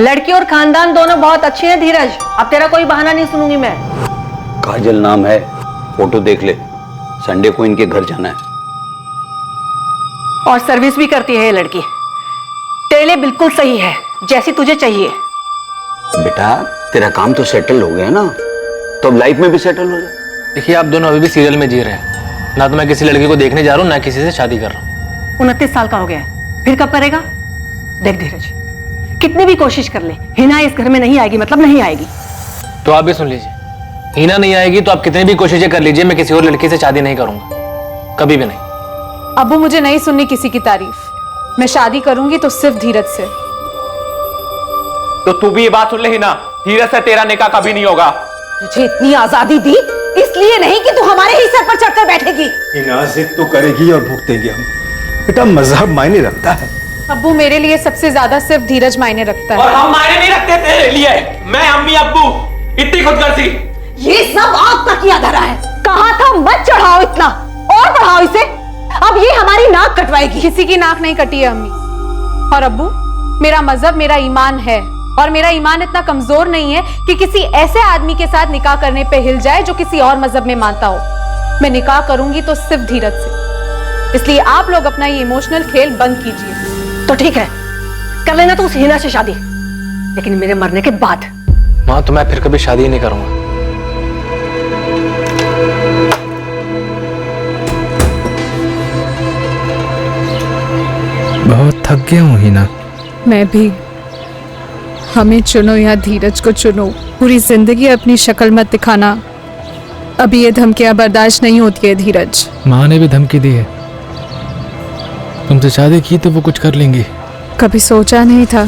लड़की और खानदान दोनों बहुत अच्छे हैं धीरज, अब तेरा कोई बहाना नहीं सुनूंगी मैं। काजल नाम है, फोटो देख ले, संडे को इनके घर जाना है। और सर्विस भी करती है ये लड़की। तेरे लिए बिल्कुल सही है, जैसी तुझे चाहिए। बेटा तेरा काम तो सेटल हो गया ना, तो अब लाइफ में भी सेटल हो जाए। देखिए आप दोनों अभी भी सीरियल में जी रहे हैं। ना तो मैं किसी लड़की को देखने जा रहा हूँ, ना किसी से शादी कर रहा हूँ। 29 साल का हो गया है, फिर कब करेगा? देख धीरज, कितनी भी कोशिश कर ले, हिना इस घर में नहीं आएगी, मतलब नहीं आएगी। तो आप भी सुन लीजिए, हीना नहीं आएगी तो आप कितनी भी कोशिशें कर लीजिए, मैं किसी और लड़की से शादी नहीं करूंगा, कभी भी नहीं। अब्बू मुझे नहीं सुननी किसी की तारीफ, मैं शादी करूंगी तो सिर्फ धीरज से। तो तू भी ये बात सुन ले हिना, धीरज से तेरा निकाह कभी नहीं होगा। तुझे इतनी आजादी दी इसलिए नहीं कि तू हमारे ही सर पर चढ़कर बैठेगी। हिना जिद तो करेगी और भुगतेगी हम। बेटा मजहब मायने रखता है। अब्बू मेरे लिए सबसे ज्यादा सिर्फ धीरज मायने रखता है। और हम मायने नहीं रखते तेरे लिए। मैं, अम्मी, अब्बू, इतनी खुदगर्जी। ये सब आपका किया धरा है। कहा था मत चढ़ाओ इतना, और बढ़ाओ इसे। अब ये हमारी नाक कटवाएगी। किसी की नाक नहीं कटी है अम्मी। और अब्बू, मेरा मजहब मेरा ईमान है, और मेरा ईमान इतना कमजोर नहीं है कि किसी ऐसे आदमी के साथ निकाह करने पे हिल जाए जो किसी और मजहब में मानता हो। मैं निकाह करूंगी तो सिर्फ धीरज से, इसलिए आप लोग अपना ये इमोशनल खेल बंद कीजिए। तो ठीक है, कर लेना तो उस हिना से शादी, लेकिन मेरे मरने के बाद। माँ तो मैं फिर कभी शादी नहीं करूंगा। बहुत थक गया हूँ हिना। मैं भी। हमें चुनो या धीरज को चुनो, पूरी जिंदगी अपनी शक्ल मत दिखाना। अभी ये धमकियां बर्दाश्त नहीं होती है धीरज। माँ ने भी धमकी दी है, तुमसे शादी की तो वो कुछ कर लेंगी। कभी सोचा नहीं था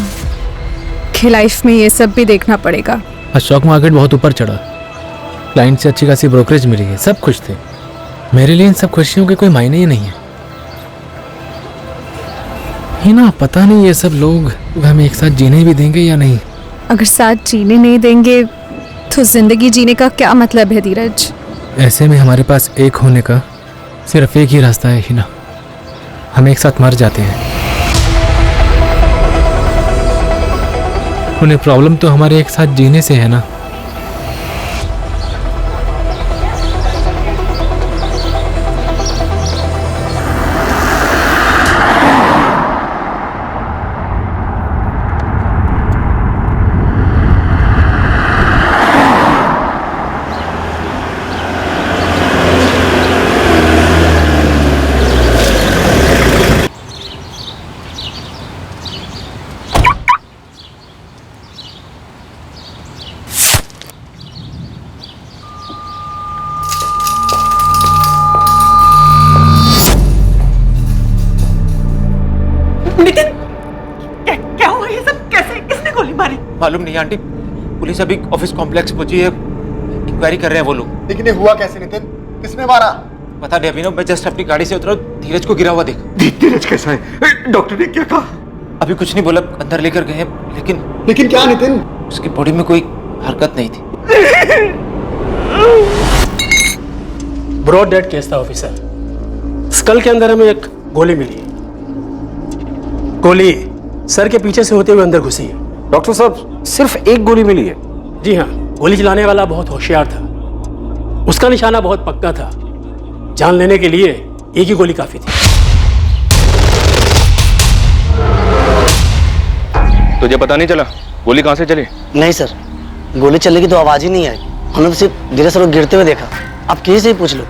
कि लाइफ में ये सब भी देखना पड़ेगा। आज स्टॉक मार्केट बहुत ऊपर चढ़ा, क्लाइंट से अच्छी खासी ब्रोकरेज मिली है, सब खुश थे। मेरे लिए इन सब खुशियों के कोई मायने ही नहीं है। हिना पता नहीं ये सब लोग हमें एक साथ जीने भी देंगे या नहीं। अगर साथ जीने नहीं देंगे तो जिंदगी जीने का क्या मतलब है धीरज? ऐसे में हमारे पास एक होने का सिर्फ एक ही रास्ता है हिना, हम एक साथ मर जाते हैं। उन्हें प्रॉब्लम तो हमारे एक साथ जीने से है ना। नितिन, क्या हुआ ये सब? कैसे, किसने गोली मारी? मालूम नहीं आंटी, पुलिस अभी ऑफिस कॉम्प्लेक्स पहुंची है, इंक्वायरी कर रहे हैं वो लोग। लेकिन ये हुआ कैसे नितिन? किसने मारा? पता नहीं अभिनव, मैं जस्ट अपनी गाड़ी से उतरा, धीरज को गिरा हुआ देखा। धीरज कैसा है? डॉक्टर ने क्या कहा? अभी कुछ नहीं बोला, अंदर लेकर गए हैं, लेकिन क्या नितिन? उसकी बॉडी में कोई हरकत नहीं थी। ब्रॉड डेड केस था ऑफिसर। स्कल के अंदर हमें एक गोली मिली। गोली सर के पीछे से होते हुए अंदर घुसी है। डॉक्टर साहब, सिर्फ एक गोली मिली है? जी हाँ, गोली चलाने वाला बहुत होशियार था, उसका निशाना बहुत पक्का था। जान लेने के लिए एक ही गोली काफी थी। तुझे पता नहीं चला गोली कहां से चली? नहीं सर, गोली चलने की तो आवाज ही नहीं आई। हमने तो सिर्फ धीरज सर को गिरते हुए देखा। आप किसी से ही पूछ लो।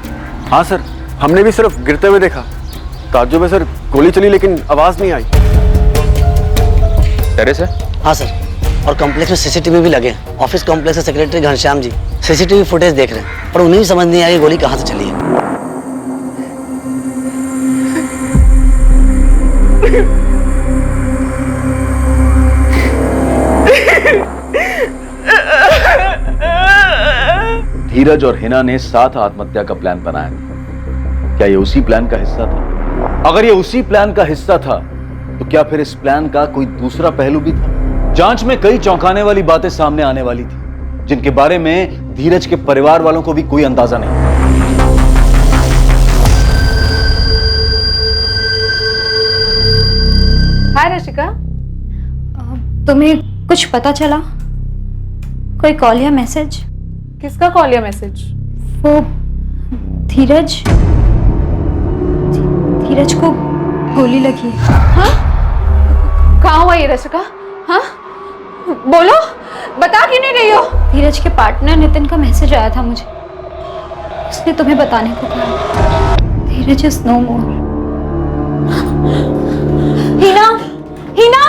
हाँ सर, हमने भी सिर्फ गिरते हुए देखा। ताज्जुब है सर, गोली चली लेकिन आवाज नहीं आई। टेरेस है? हाँ सर, और कॉम्प्लेक्स में सीसीटीवी भी लगे हैं। ऑफिस कॉम्प्लेक्स से secretary Ghanshyam ji CCTV footage देख रहे हैं, पर उन्हें भी समझ नहीं आई गोली कहाँ से चली है। धीरज और हिना ने साथ आत्महत्या का प्लान बनाया था। क्या ये उसी प्लान का हिस्सा था? अगर ये उसी प्लान का हिस्सा था तो क्या फिर इस प्लान का कोई दूसरा पहलू भी था? जांच में कई चौंकाने वाली बातें सामने आने वाली थी, जिनके बारे में धीरज के परिवार वालों को भी कोई अंदाजा नहीं। हाय रशिका, तुम्हें कुछ पता चला? कोई कॉल या मैसेज? किसका कॉल या मैसेज? वो धीरज धीरज को गोली लगी है। हाँ? कहाँ हुआ ये रसिका? हाँ? बोलो, बता क्यों नहीं रही हो? धीरज के पार्टनर नितिन का मैसेज आया था मुझे, उसने तुम्हें बताने को कहा। धीरज इज नो मोर। हीना, हीना,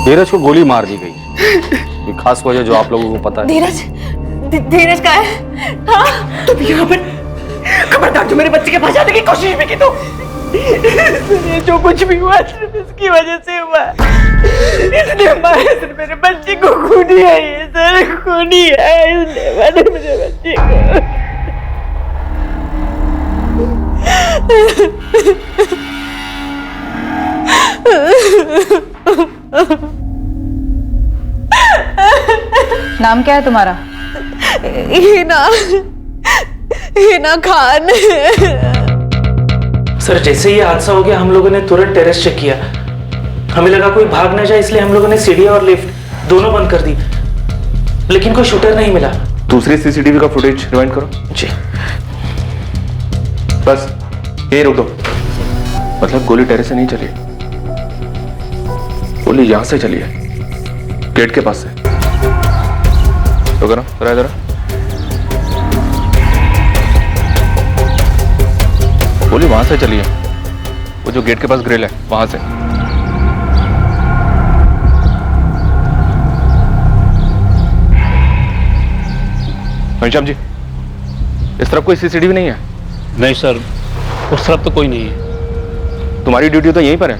धीरज को गोली मार दी गई। ये खास वजह जो आप लोगों को पता है। धीरज, धीरज कहाँ है? हाँ? तुम यहाँ पर खबरदार, जो मेरे बच्चे के पास जाने की कोशिश भी की तो जो कुछ भी हुआ सिर्फ इसकी वजह से हुआ। इसने मारा सर, मेरे बच्चे को खूनी है ये सर, खूनी है, इसने मारा मेरे बच्चे को। नाम क्या है तुम्हारा? हीना, हीना खान। सर जैसे ही हादसा हो गया हम लोगों ने तुरंत टेरेस चेक किया। हमें लगा कोई भाग न जाए, इसलिए हम लोगों ने सीढ़ियां और लिफ्ट दोनों बंद कर दी, लेकिन कोई शूटर नहीं मिला। दूसरी सीसीटीवी का फुटेज रिवाइंड करो। जी बस ये रोक दो। मतलब गोली टेरेस से नहीं चली, गोली यहां से चली है, गेट के पास से। तो करो जरा इधर। गोली वहां से चली है, वो जो गेट के पास ग्रिल है वहां से। घनश्याम जी, इस तरफ कोई सीसीटीवी नहीं है? नहीं सर, उस तरफ तो कोई नहीं है। तुम्हारी ड्यूटी तो यहीं पर है,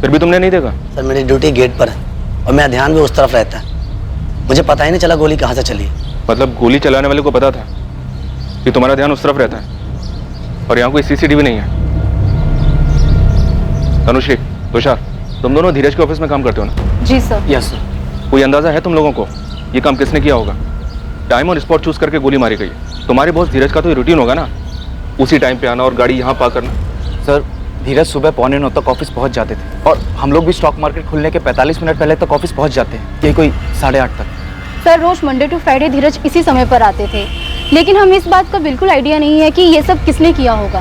फिर भी तुमने नहीं देखा? सर मेरी ड्यूटी गेट पर है और मेरा ध्यान भी उस तरफ रहता है। मुझे पता ही नहीं चला गोली कहाँ से चली। मतलब गोली चलाने वाले को पता था कि तुम्हारा ध्यान उस तरफ रहता है और यहाँ कोई सीसीटीवी नहीं है। तनुश्री, तुषार, तुम दोनों धीरज के ऑफिस में काम करते हो ना? जी सर। Yes sir. कोई अंदाजा है तुम लोगों को ये काम किसने किया होगा? टाइम और स्पॉट चूज करके गोली मारी गई। तुम्हारे बॉस धीरज का तो रूटीन होगा ना, उसी टाइम पे आना और गाड़ी यहाँ पार्क करना। सर धीरज सुबह 9:15 तक ऑफिस पहुंच जाते थे और हम लोग भी स्टॉक मार्केट खुलने के 45 मिनट पहले तक ऑफिस पहुंच जाते हैं, ये कोई 8:30 तक। सर रोज मंडे टू फ्राइडे धीरज इसी समय पर आते थे, लेकिन हमें इस बात का बिल्कुल आइडिया नहीं है कि ये सब किसने किया होगा।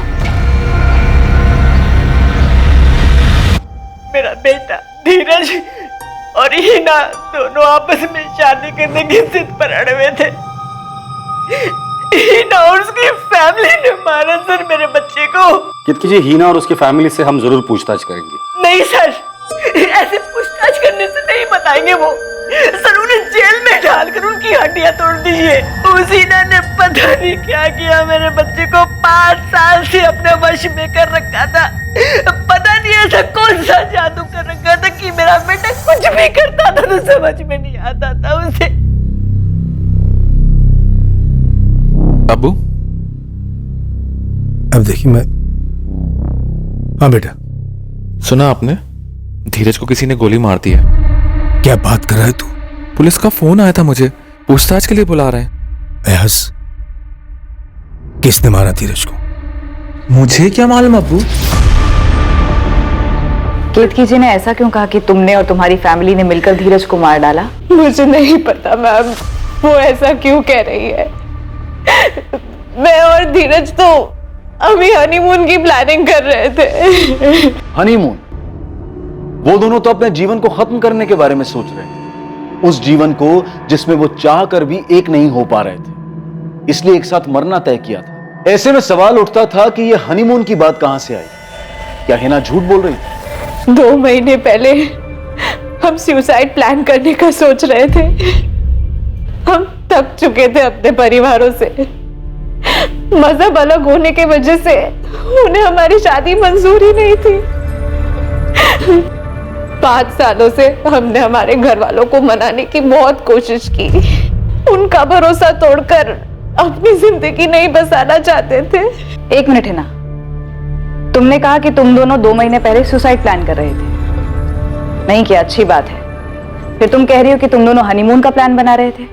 मेरा बेटा धीरज और हीना दोनों आपस में शादी करने की जिद पर अड़े हुए थे। हीना और उसकी फैमिली ने मारा सर मेरे बच्चे को। कितकी जी, हीना और उसकी फैमिली से हम जरूर पूछताछ करेंगे। नहीं सर, ऐसे पूछताछ करने से नहीं बताएंगे वो। सर उन्हें जेल में डालकर उनकी हड्डियां तोड़ दीजिए। उस हीना ने पता नहीं क्या किया, मेरे बच्चे को 5 साल से अपने वश में कर रखा था। पता नहीं ऐसा कौन सा जादू कर रखा था कि मेरा बेटा कुछ भी करता था तो समझ में नहीं आता था उसे। अब्बू, अब देखिए मैं। हाँ बेटा। सुना आपने? धीरज को किसी ने गोली मार दी है। क्या बात कर रहा है तू? पुलिस का फोन आया था मुझे, पूछताछ के लिए बुला रहे हैं। एहस, किसने मारा धीरज को? मुझे क्या मालूम अब्बू। केतकी जी ने ऐसा क्यों कहा कि तुमने और तुम्हारी फैमिली ने मिलकर धीरज को मार डाला? मुझे नहीं पता मैम, वो ऐसा क्यों कह रही है। मैं और धीरज तो अभी हनीमून की प्लानिंग कर रहे थे। हनीमून? वो दोनों तो अपने जीवन को खत्म करने के बारे में सोच रहे थे, उस जीवन को जिसमें वो चाह कर भी एक नहीं हो पा रहे थे, इसलिए एक साथ मरना तय किया था। ऐसे में सवाल उठता था कि ये हनीमून की बात कहां से आई? क्या हिना झूठ बोल रही थी? 2 महीने पहले हम सुसाइड प्लान करने का सोच रहे थे। हम थक चुके थे अपने परिवारों से। मजहब अलग होने की वजह से उन्हें हमारी शादी मंजूर ही नहीं थी। 5 सालों से हमने हमारे घर वालों को मनाने की बहुत कोशिश की। उनका भरोसा तोड़कर अपनी जिंदगी नहीं बसाना चाहते थे। 1 मिनट है ना, तुमने कहा कि तुम दोनों 2 महीने पहले सुसाइड प्लान कर रहे थे। नहीं किया, अच्छी बात है। फिर तुम कह रही हो कि तुम दोनों हनीमून का प्लान बना रहे थे।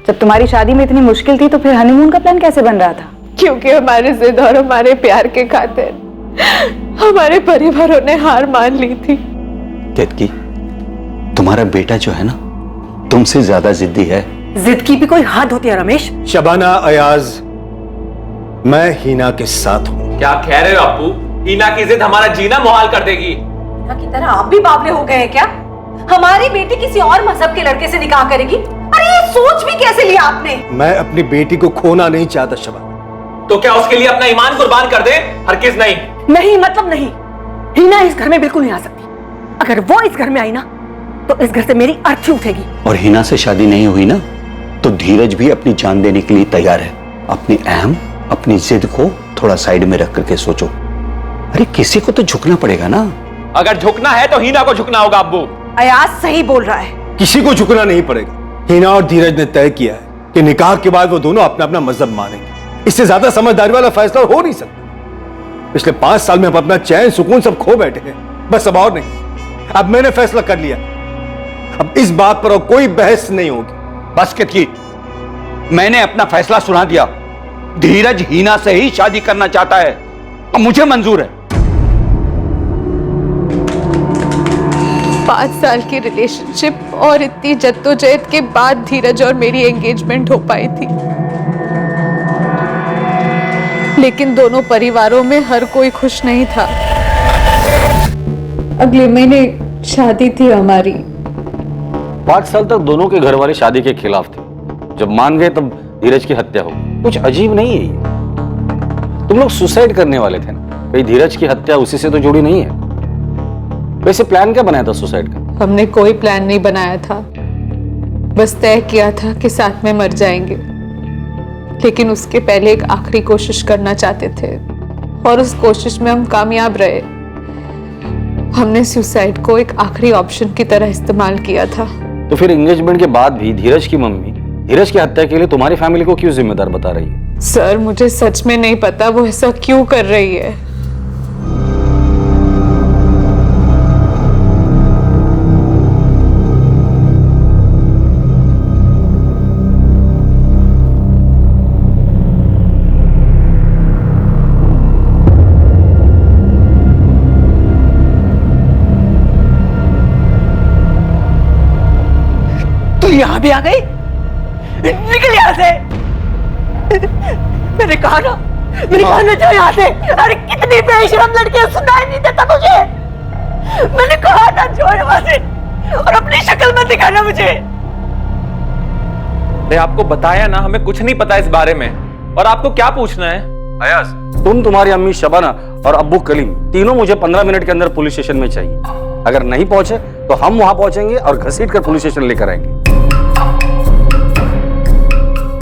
जब तुम्हारी शादी में इतनी मुश्किल थी तो फिर हनीमून का प्लान कैसे बन रहा था? क्योंकि हमारे जिद और हमारे प्यार के खातिर हमारे परिवारों ने हार मान ली थी। केतकी, तुम्हारा बेटा जो है ना, तुमसे ज्यादा जिद्दी है। जिद की भी कोई हद होती है रमेश। शबाना, अयाज, मैं हीना के साथ हूं। क्या कह रहे हो अप्पू? हीना की जिद हमारा जीना मुहाल कर देगी। हीना की तरह आप भी बावले हो गए हैं क्या? हमारी बेटी किसी और मजहब के लड़के से निकाह करेगी? अरे ये सोच भी कैसे लिया आपने? मैं अपनी बेटी को खोना नहीं चाहता शबाना। तो क्या उसके लिए अपना ईमान कुर्बान कर दे? हरगिज नहीं। नहीं मतलब नहीं। हीना इस घर में बिल्कुल नहीं आ सकती। अगर वो इस घर में आई ना तो इस घर से मेरी अर्थी उठेगी। और हीना से शादी नहीं हुई ना तो धीरज भी अपनी जान देने के लिए तैयार है। अपनी अहम, अपनी जिद को थोड़ा साइड में रख करके सोचो। अरे किसी को तो झुकना पड़ेगा ना। अगर झुकना है तो हीना को झुकना होगा अब्बू। अयाज सही बोल रहा है। किसी को झुकना नहीं पड़ेगा। हीना और धीरज ने तय किया है कि निकाह के बाद वो दोनों अपना अपना मजहब मानेंगे। इससे ज्यादा समझदारी वाला फैसला हो नहीं सकता। पिछले 5 साल में हम अपना चैन सुकून सब खो बैठे हैं, बस अब और नहीं। अब मैंने फैसला कर लिया, अब इस बात पर और कोई बहस नहीं होगी। बस की मैंने अपना फैसला सुना दिया। धीरज हीना से ही शादी करना चाहता है और मुझे मंजूर है। 5 साल की रिलेशनशिप और इतनी जद्दोजहद के बाद धीरज और मेरी एंगेजमेंट हो पाई थी, लेकिन दोनों परिवारों में हर कोई खुश नहीं था। अगले महीने शादी थी हमारी। 5 साल तक दोनों के घर वाले शादी के खिलाफ थे। जब मान गए तब धीरज की हत्या हो। कुछ अजीब नहीं है ये। तुम लोग सुसाइड करने वाले थे ना, कहीं धीरज की हत्या उसी से तो जुड़ी नहीं है? वैसे प्लान क्या बनाया था सुसाइड का? हमने कोई प्लान नहीं बनाया था, बस तय किया था कि साथ में मर जाएंगे, लेकिन उसके पहले एक आखिरी कोशिश करना चाहते थे और उस कोशिश में हम कामयाब रहे। हमने सुसाइड को एक आखिरी ऑप्शन की तरह इस्तेमाल किया था। तो फिर एंगेजमेंट के बाद भी धीरज की मम्मी धीरज की हत्या के लिए तुम्हारी फैमिली को क्यों जिम्मेदार बता रही है? सर मुझे सच में नहीं पता वो ऐसा क्यों कर रही है। यहाँ भी आ गई? निकल यहाँ से। मैंने कहा ना जाओ यहाँ से। अरे कितनी बेशरम लड़कियां, सुनाई नहीं देता तुझे? मैंने कहा ना जाओ यहाँ से और अपनी शक्ल मत दिखाना मुझे। आपको बताया ना, हमें कुछ नहीं पता इस बारे में। और आपको क्या पूछना है? अयाज, तुम, तुम्हारी अम्मी शबाना और अब्बू कलीम तीनों मुझे 15 मिनट के अंदर पुलिस स्टेशन में चाहिए। अगर नहीं पहुंचे तो हम वहां पहुंचेंगे और घसीट कर पुलिस स्टेशन लेकर आएंगे।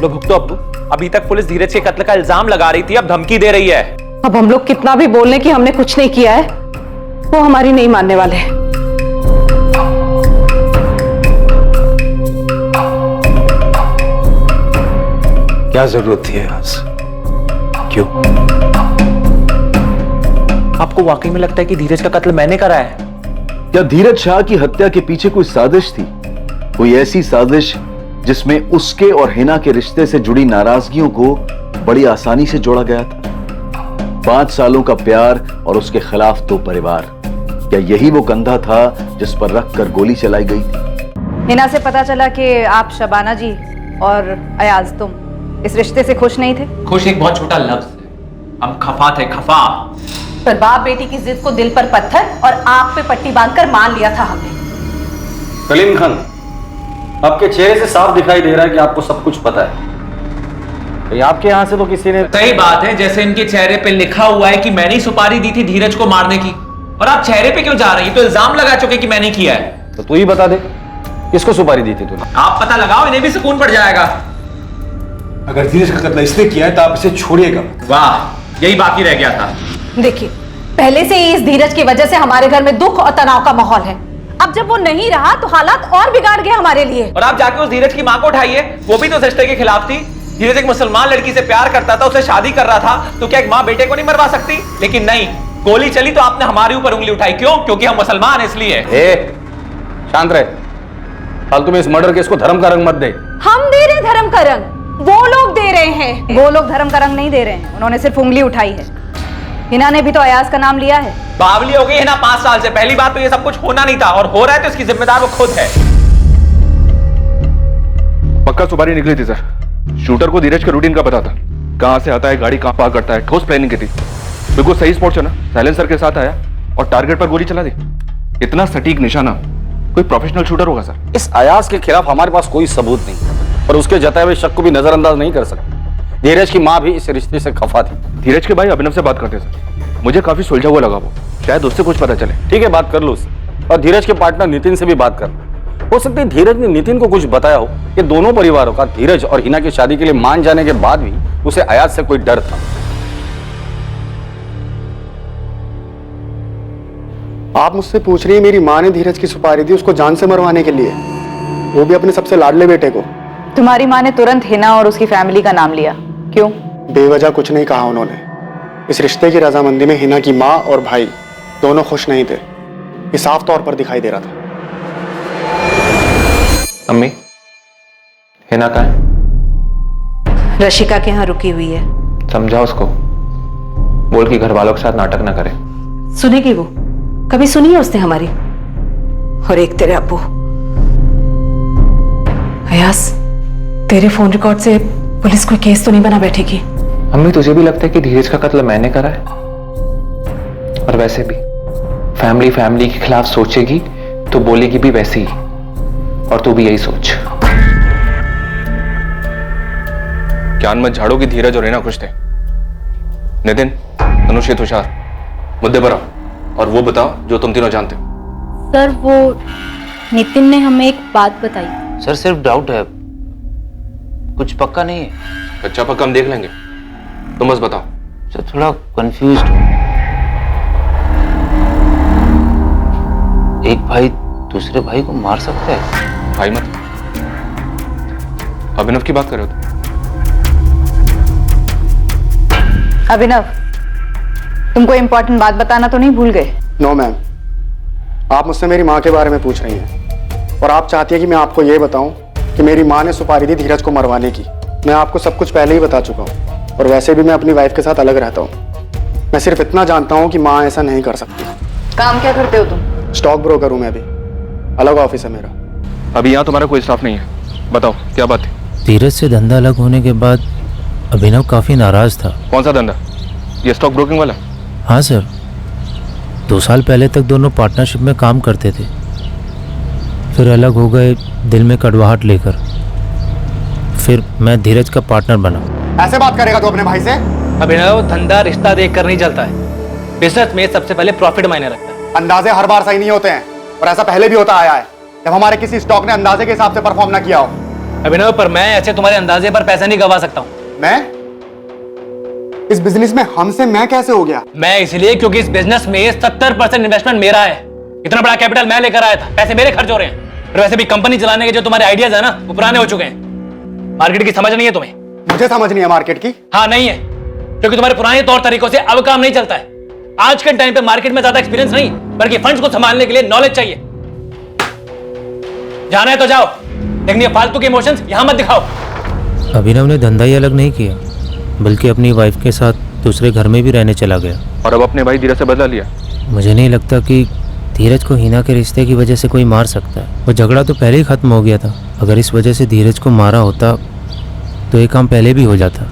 लो भुगतो अब्बू। अभी तक पुलिस धीरज के कत्ल का इल्जाम लगा रही थी, अब धमकी दे रही है। अब हम लोग कितना भी बोल लें कि हमने कुछ नहीं किया है, वो हमारी नहीं मानने वाले। क्या जरूरत थी आज? क्यों? आपको वाकई में लगता है कि धीरज का कत्ल मैंने करा है? क्या धीरज शाह की हत्या के पीछे कोई साजिश थी? कोई ऐसी साजिश जिसमें उसके और हिना के रिश्ते से जुड़ी नाराजगियों को बड़ी आसानी से जोड़ा गया था? 5 सालों का प्यार और उसके खिलाफ 2 परिवार, क्या यही वो कंधा था जिस पर रखकर गोली चलाई गई थी? हिना से पता चला कि आप शबाना जी और अयाज तुम इस रिश्ते से खुश नहीं थे। खुश एक बहुत छोटा लफ्ज है, हम खफा थे, खफा। पर बाप बेटी की जिद को दिल पर पत्थर और आंख पे पट्टी बांधकर मान लिया था हमने। कलीम खान, आपके चेहरे से साफ दिखाई दे रहा है कि आपको सब कुछ पता है। तो आपके यहाँ से तो किसी ने... सही बात है, जैसे इनके चेहरे पे लिखा हुआ है कि मैंने ही सुपारी दी थी धीरज को मारने की। और आप चेहरे पे क्यों जा रही है? तो इल्जाम लगा चुके कि मैंने किया है। तो तू ही बता दे, किसको सुपारी दी थी तूने? आप पता लगाओ, इन्हें भी सुकून पड़ जाएगा। अगर धीरज का कत्ल इसने किया है तो आप इसे छोड़िएगा। वाह, यही बाकी रह गया था। देखिए, पहले से ही इस धीरज की वजह से हमारे घर में दुख और तनाव का माहौल है। अब जब वो नहीं रहा तो हालात और बिगाड़ गए हमारे लिए। और आप जाके उस धीरज की मां को उठाइए, वो भी तो इस रिश्ते के खिलाफ थी। धीरज एक मुसलमान लड़की से प्यार करता था, उसे शादी कर रहा था, तो क्या एक मां बेटे को नहीं मरवा सकती? लेकिन नहीं, गोली चली तो आपने हमारे ऊपर उंगली उठाई। क्यों? क्योंकि हम मुसलमान इसलिए। शांत रहे, फालतू में इस मर्डर केस को धर्म का रंग मत दे। हम दे रहे धर्म का रंग, वो लोग दे रहे हैं। वो लोग धर्म का रंग नहीं दे रहे हैं, उन्होंने सिर्फ उंगली उठाई है। हिना ने भी तो अयाज का नाम लिया है। बावली हो गई है ना 5 साल से। पहली बात तो ये सब कुछ होना नहीं था, और हो रहा है तो इसकी जिम्मेदार वो खुद है। पक्का सुपारी निकली थी सर। शूटर को धीरज के रूटीन का पता था, कहां से आता है, गाड़ी कहां पार्क करता है, ठोस प्लानिंग की थी। बिल्कुल सही स्पॉट चुना, साइलेंसर के साथ आया और टारगेट पर गोली चला दी। इतना सटीक निशाना कोई प्रोफेशनल शूटर होगा सर। इस अयाज के खिलाफ हमारे पास कोई सबूत नहीं, पर उसके जताए हुए शक को भी नजरअंदाज नहीं कर सकते। धीरज की मां भी इस रिश्ते से खफा थी। धीरज के भाई अभिनव से बात करते सर, मुझे काफी सुलझा हुआ लगा वो, शायद उससे कुछ पता चले। ठीक है, बात कर लो उससे, और धीरज के पार्टनर नितिन से भी बात कर लो। हो सकता है धीरज ने नितिन को कुछ बताया हो कि दोनों परिवारों का धीरज और हिना की शादी के लिए मान जाने के बाद भी उसे अयाज से कोई डर था। आप मुझसे पूछ रही है मेरी माँ ने धीरज की सुपारी दी उसको जान से मरवाने के लिए, वो भी अपने सबसे लाडले बेटे को। तुम्हारी माँ ने तुरंत हिना और उसकी फैमिली का नाम लिया, क्यों? बेवजह कुछ नहीं कहा उन्होंने। इस रिश्ते की रजामंदी में हिना की माँ और भाई दोनों खुश नहीं थे, ये साफ तौर पर दिखाई दे रहा था। अम्मी, हिना कहाँ है? रशिका के यहाँ रुकी हुई है। समझा उसको, बोल कि घर वालों के साथ नाटक ना करे। सुनेगी वो? कभी सुनी है उसने हमारी? और एक तेरे अब्बू। अयास, तेरे फोन रिकॉर्ड से पुलिस कोई केस तो नहीं बना बैठेगी? अम्मी, तुझे भी लगता है कि धीरज का कत्ल मैंने करा है? और वैसे भी फैमिली के खिलाफ सोचेगी तो बोलेगी भी वैसे ही, और तू भी यही सोच। ज्ञान मत झाड़ो कि धीरज और हिना खुश थे। नितिन, तनुषी, तुषार, मुद्दे पर आओ और वो बताओ जो तुम तीनों जानते हो। सर, वो नितिन ने हमें एक बात बताई। सर सिर्फ डाउट है, कुछ पक्का नहीं है। कच्चा पक्का हम देख लेंगे, तुम बस बताओ। सर थोड़ा कंफ्यूज्ड हूं। एक भाई दूसरे भाई को मार सकता है? भाई मत, अभिनव की बात कर रहे हो तुम? अभिनव, तुमको इंपॉर्टेंट बात बताना तो नहीं भूल गए? नो मैम, आप मुझसे मेरी माँ के बारे में पूछ रही हैं और आप चाहती है कि मैं आपको ये बताऊं कि मेरी माँ ने सुपारी दी धीरज को मरवाने की। मैं आपको सब कुछ पहले ही बता चुका हूँ, और वैसे भी मैं अपनी वाइफ के साथ अलग रहता हूँ। मैं सिर्फ इतना जानता हूँ कि माँ ऐसा नहीं कर सकती। काम क्या करते हो तुम? स्टॉक ब्रोकर हूँ मैं भी, अलग ऑफिस है मेरा। अभी यहाँ तुम्हारा कोई स्टाफ नहीं है, बताओ क्या बात है? धीरज से धंधा अलग होने के बाद अभिनव काफ़ी नाराज़ था। कौन सा धंधा? ये स्टॉक ब्रोकिंग वाला? हाँ सर, 2 साल पहले तक दोनों पार्टनरशिप में काम करते थे, फिर अलग हो गए दिल में कड़वाहट लेकर। फिर मैं धीरज का पार्टनर बना। ऐसे बात करेगा तो अपने भाई से? अभिनव, धंधा रिश्ता देखकर नहीं चलता है। बिजनेस में सबसे पहले प्रॉफिट मायने रखता है। अंदाजे हर बार सही नहीं होते हैं, और ऐसा पहले भी होता आया है जब हमारे किसी स्टॉक ने अंदाजे के हिसाब से परफॉर्म ना किया हो। अभिनव, पर मैं ऐसे तुम्हारे अंदाजे पर पैसा नहीं गवा सकता हूँ। मैं? इस बिजनेस में हमसे मैं कैसे हो गया? मैं इसलिए क्योंकि इस बिजनेस में 70% इन्वेस्टमेंट मेरा है। इतना बड़ा कैपिटल मैं लेकर आया था, पैसे मेरे खर्च हो रहे हैं। और वैसे भी कंपनी चलाने के जो तुम्हारे आइडियाज है ना, वो पुराने हो चुके हैं। मार्केट की समझ नहीं है तुम्हें? मुझे समझ नहीं है मार्केट की? हाँ नहीं है, क्योंकि तुम्हारे पुराने तौर तरीकों से अब काम नहीं चलता है। आज के टाइम पे मार्केट में ज्यादा एक्सपीरियंस नहीं, बल्कि फंड्स को संभालने के लिए नॉलेज चाहिए। जाना है तो जाओ, लेकिन ये फालतू के इमोशंस यहां मत दिखाओ। अभिनव ने धंधा ही अलग नहीं किया, बल्कि अपनी वाइफ के साथ दूसरे घर में भी रहने चला गया। और अब अपने भाई धीरज से बदला लिया। मुझे नहीं लगता कि धीरज को हिना के रिश्ते की वजह से कोई मार सकता है। वो झगड़ा तो पहले ही खत्म हो गया था। अगर इस वजह से धीरज को मारा होता तो ये काम पहले भी हो जाता।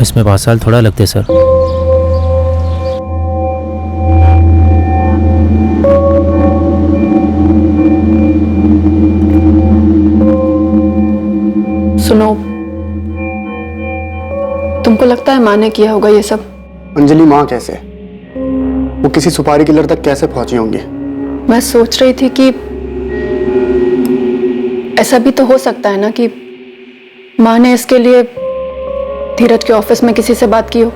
इसमें 5 साल थोड़ा लगते सर। सुनो, तुमको लगता है माँ ने किया होगा ये सब? अंजलि, माँ कैसे? वो किसी सुपारी किलर तक कैसे पहुंची होंगी? मैं सोच रही थी कि ऐसा भी तो हो सकता है ना कि माँ ने इसके लिए धीरज के ऑफिस में किसी से बात की हो।